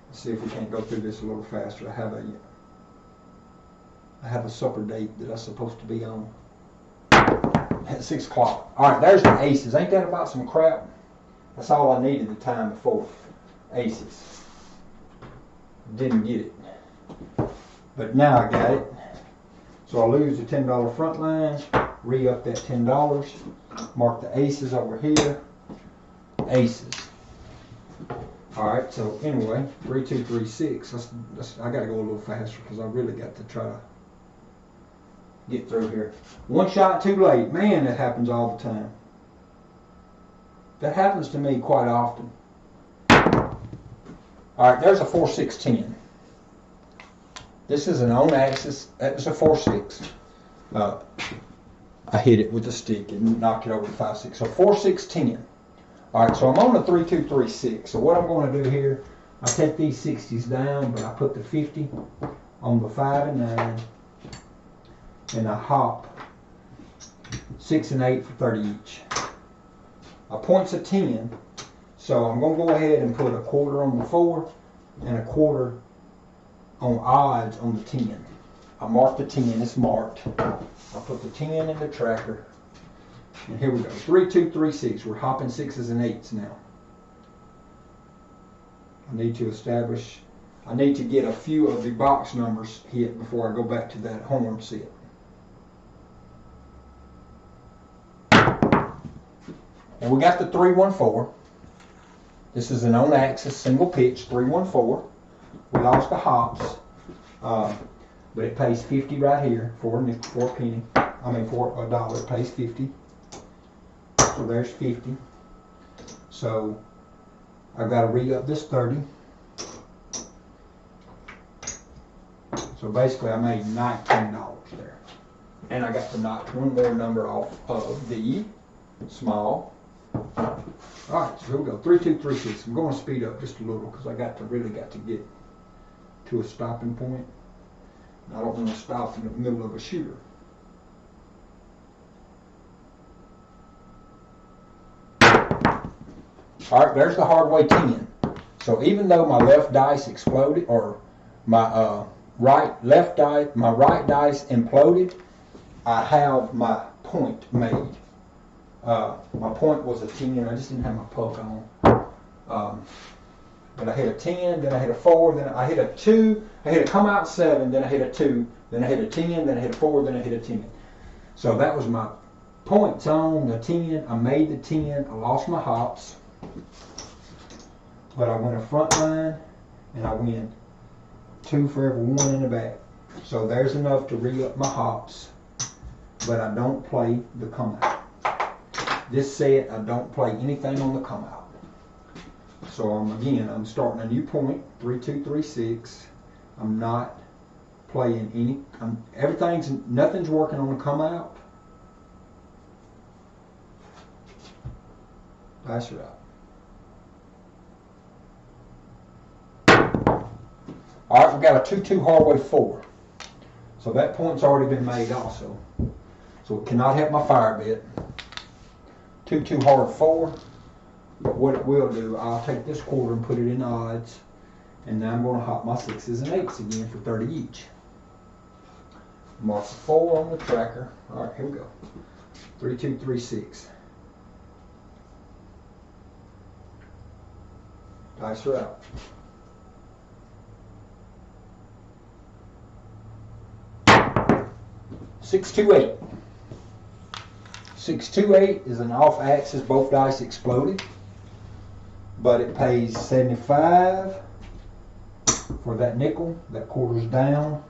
Let's see if we can't go through this a little faster. I have a supper date that I'm supposed to be on at 6 o'clock. Alright, there's the aces. Ain't that about some crap? That's all I needed the time before. Aces. Didn't get it. But now I got it. So I lose the $10 front line, re-up that $10, mark the aces over here, aces. Alright, so anyway, 3 2 3 6. I got to go a little faster because I really got to try to get through here. One shot too late. Man, that happens all the time. That happens to me quite often. All right, there's a 4-6-10. This is an on axis. That was a 4-6. I hit it with a stick and knocked it over to 5-6. So 4-6-10. All right, so I'm on a 3-2-3-6. So what I'm going to do here, I take these 60s down, but I put the 50 on the 5 and 9, and I hop 6 and 8 for 30 each. A point's a 10, so I'm going to go ahead and put a quarter on the 4 and a quarter on odds on the 10. I marked the 10, it's marked. I put the 10 in the tracker. And here we go, 3-2-3-6. We're hopping 6s and 8s now. I need to get a few of the box numbers hit before I go back to that horn set. And we got the 3-1-4. This is an on axis single pitch 3-1-4. We lost the hops, but it pays 50 right here for a penny. I mean for a dollar, it pays 50. So there's 50. So I've got to re-up this 30. So basically I made $19 there. And I got to knock one more number off of the small. Alright, so here we go. 3-2-3-6. I'm going to speed up just a little because I really got to get to a stopping point. I don't want to stop in the middle of a shooter. Alright, there's the hard way 10. So even though my left dice exploded, or my right dice imploded, I have my point made. My point was a 10. I just didn't have my puck on. But I hit a 10, then I hit a 4, then I hit a 2, I hit a come out 7, then I hit a 2, then I hit a 10, then I hit a 4, then I hit a 10. So that was my points on the 10. I made the 10. I lost my hops. But I went a front line, and I win 2 for every 1 in the back. So there's enough to re-up my hops, but I don't play the come out. This set, I don't play anything on the come out. So I'm starting a new point, 3-2-3-6. I'm not playing any, nothing's working on the come out. Dice are out. Alright, we got a 2-2 hardway 4. So that point's already been made also. So it cannot help my fire bet. 2-2 hard 4. But what it will do, I'll take this quarter and put it in odds. And now I'm going to hop my 6s and 8s again for 30 each. Mark 4 on the tracker. Alright, here we go. 3-2-3-6. Dice are out. $6-2-8. 6-2-8 is an off axis, both dice exploded. But it pays 75 for that nickel. That quarter's down.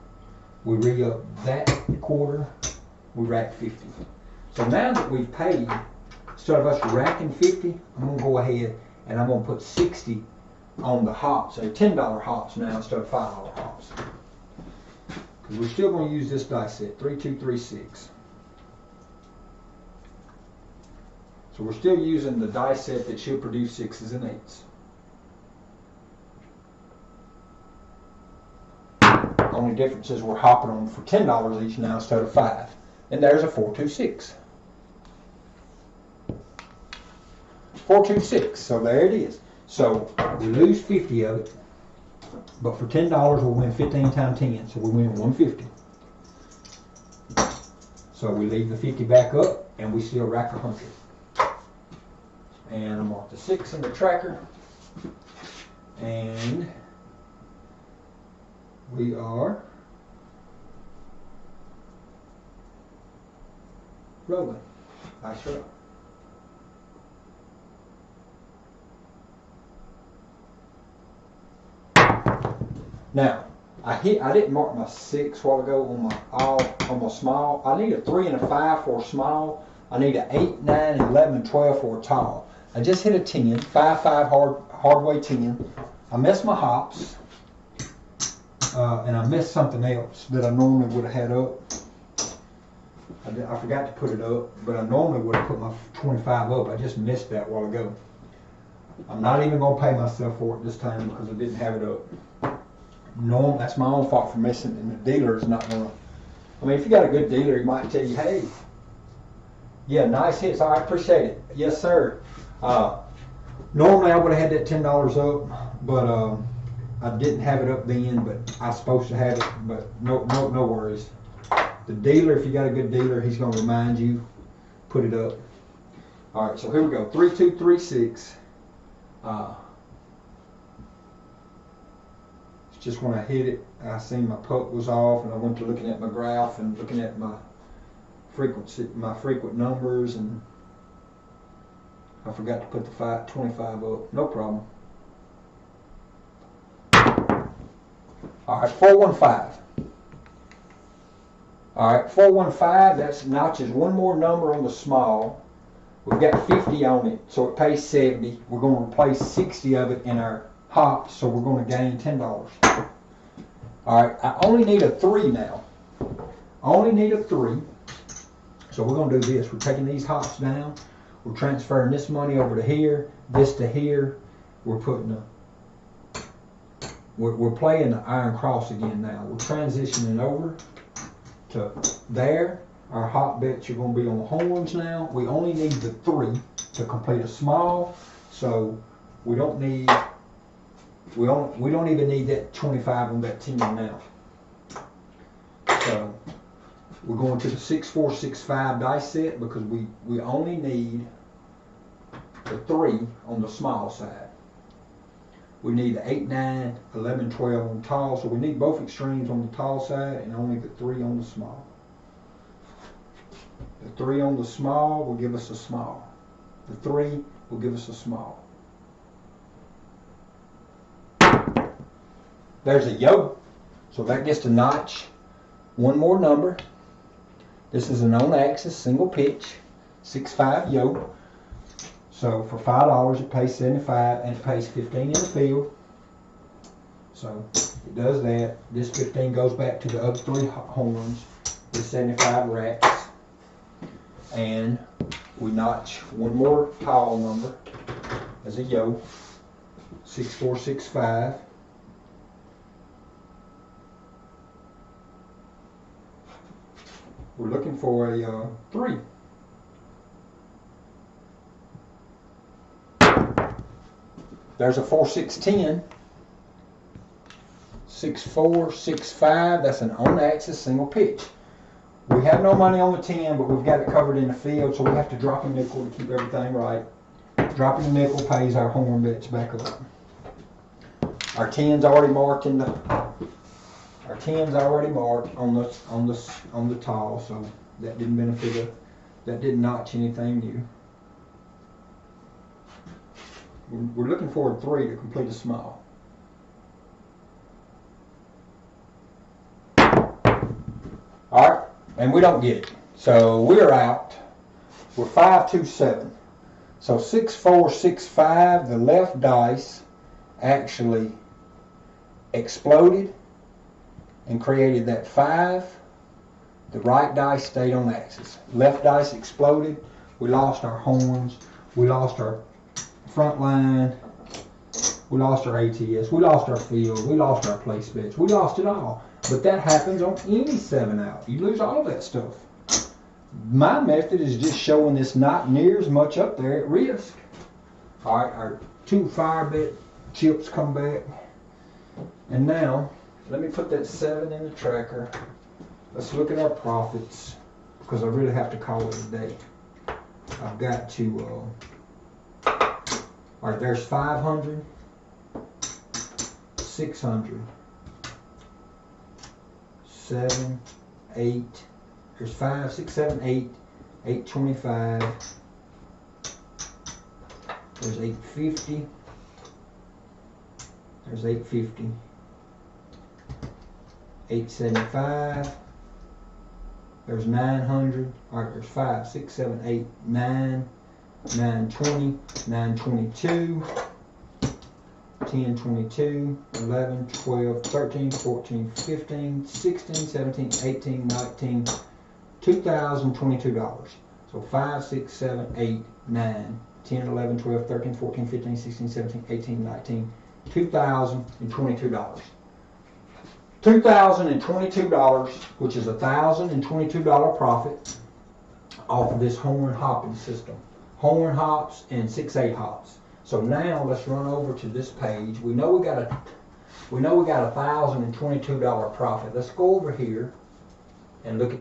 We re-up that quarter. We rack 50. So now that we've paid, instead of us racking 50, I'm going to go ahead and I'm going to put 60 on the hops. So $10 hops now instead of $5 hops. Because we're still going to use this dice set, 3-2-3-6. So we're still using the dice set that should produce 6s and 8s. Only difference is we're hopping them for $10 each now instead of 5. And there's a 4-2-6. 4-2-6. So there it is. So we lose 50 of it, but for $10 we'll win 15 times 10. So we win 150. So we leave the 50 back up, and we still rack 100. And I'm off the 6 in the tracker, and we are rolling. Nice roll. Now, I didn't mark my 6 a while ago on my small. I need a 3 and a 5 for a small. I need an 8, 9, 11, and 12 for a tall. I just hit a 10, 5-5 hard way 10. I missed my hops, and I missed something else that I normally would have had up. I forgot to put it up, but I normally would have put my 25 up. I just missed that a while ago. I'm not even going to pay myself for it this time because I didn't have it up. No, that's my own fault for missing it, and the dealer is not going to. I mean, if you got a good dealer, he might tell you, hey, yeah, nice hits. I appreciate it. Yes, sir. Normally I would have had that $10 up, but I didn't have it up then, but I was supposed to have it, but no worries. The dealer, if you got a good dealer, he's going to remind you, put it up. All right, so here we go. 3236. It's just when I hit it, I seen my puck was off, and I went to looking at my graph and looking at my frequent numbers, and I forgot to put the 25 up. No problem. All right, 415. All right, 415, that notches one more number on the small. We've got 50 on it, so it pays 70. We're going to replace 60 of it in our hops, so we're going to gain $10. All right, I only need a 3 now. I only need a 3. So we're going to do this. We're taking these hops down. We're transferring this money over to here, this to here. We're putting we're playing the iron cross again now. We're transitioning over to there. Our hop bets are going to be on the horns now. We only need the 3 to complete a small, so we don't need we don't even need that 25 on that 10 now. So we're going to the 6465 dice set because we only need the 3 on the small side. We need the 8, 9, 11, 12 on the tall, so we need both extremes on the tall side and only the 3 on the small. The 3 on the small will give us a small. The 3 will give us a small. There's a yoke, so that gets to notch one more number. This is an on-axis single pitch 6-5 yoke. So for $5 it pays 75 and it pays 15 in the field. So it does that. This 15 goes back to the other 3 horns with 75 racks. And we notch one more tall number as a yoke, 6465. We're looking for a 3. There's a 4, 6, 10. 6, 4, 6, 5. That's an on-axis single pitch. We have no money on the 10, but we've got it covered in the field, so we have to drop a nickel to keep everything right. Dropping a nickel pays our horn bets back up. Our 10's already marked in the. Our 10's already marked on the tall, so that didn't benefit. That didn't notch anything new. We're looking for a 3 to complete a small. All right, and we don't get it, so we're out. We're 527. So 6465. The left dice actually exploded and created that 5. The right dice stayed on the axis. Left dice exploded. We lost our horns. We lost our front line. We lost our ATS. We lost our field. We lost our place bets. We lost it all. But that happens on any 7 out. You lose all that stuff. My method is just showing this not near as much up there at risk. All right, our 2 fire bet chips come back. And now, let me put that 7 in the tracker. Let's look at our profits, because I really have to call it a day. I've got to, all right, there's 500, 600, 7, 8, there's 5, 6, 7, 8, 825, there's 850, there's 850, 875, there's 900, all right, there's 5, 6, 7, 8, 9, 920, 922, 10, 22, 11, 12, 13, 14, 15, 16, 17, 18, 19, $2,022. So 5, 6, 7, 8, 9, 10, 11, 12, 13, 14, 15, 16, 17, 18, 19, $2,022. $2,022, which is $1,022 profit off of this horn hopping system. Horn hops and 6/8 hops. So now let's run over to this page. We know we got a $1,022 profit. Let's go over here and look at.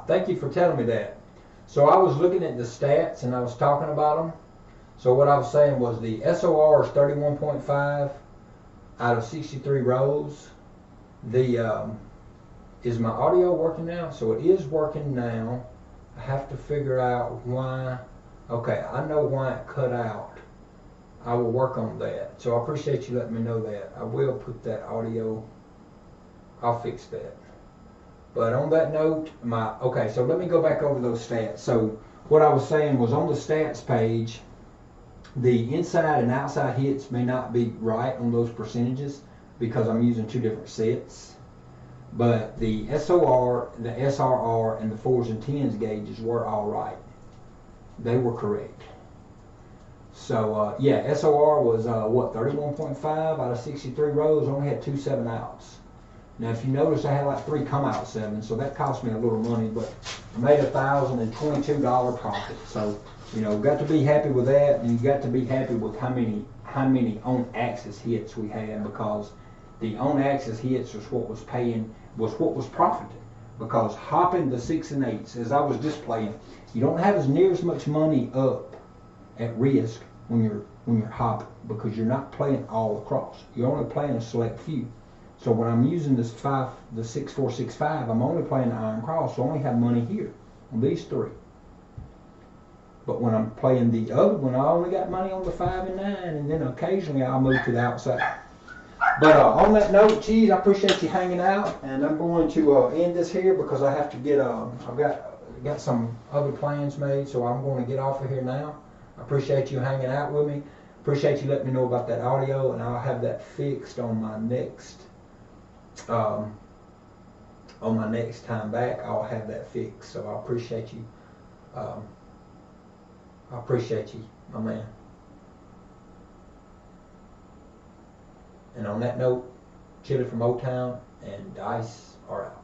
Thank you for telling me that. So I was looking at the stats and I was talking about them. So what I was saying was the SOR is 31.5 out of 63 rows. Is my audio working now? So it is working now. I have to figure out why. Okay, I know why it cut out. I will work on that. So I appreciate you letting me know that. I will put that audio. I'll fix that. But on that note, okay, so let me go back over those stats. So what I was saying was on the stats page, the inside and outside hits may not be right on those percentages because I'm using two different sets. But the SOR, the SRR, and the 4s and 10s gauges were all right. They were correct. So yeah, SOR was what, 31.5 out of 63 rows, only had 2 7-outs. Now, if you notice, I had like 3 come-out 7s, so that cost me a little money, but I made $1,022 profit. So, you know, got to be happy with that, and you got to be happy with how many on-axis hits we had, because the on-axis hits was what was paying, was what was profiting. Because hopping the 6 and 8s, as I was displaying, you don't have near as much money up at risk when you're hopping, because you're not playing all across. You're only playing a select few. So when I'm using this 6, 4, 6, 5, I'm only playing the iron cross, so I only have money here on these 3. But when I'm playing the other one, I only got money on the 5 and 9, and then occasionally I'll move to the outside. But on that note, geez, I appreciate you hanging out, and I'm going to end this here because I have to get, I've got some other plans made, so I'm going to get off of here now. I appreciate you hanging out with me. Appreciate you letting me know about that audio, and I'll have that fixed on my next on my next time back, I'll have that fixed. So I appreciate you. I appreciate you, my man. And on that note, Chili from O-Town and Dice are out.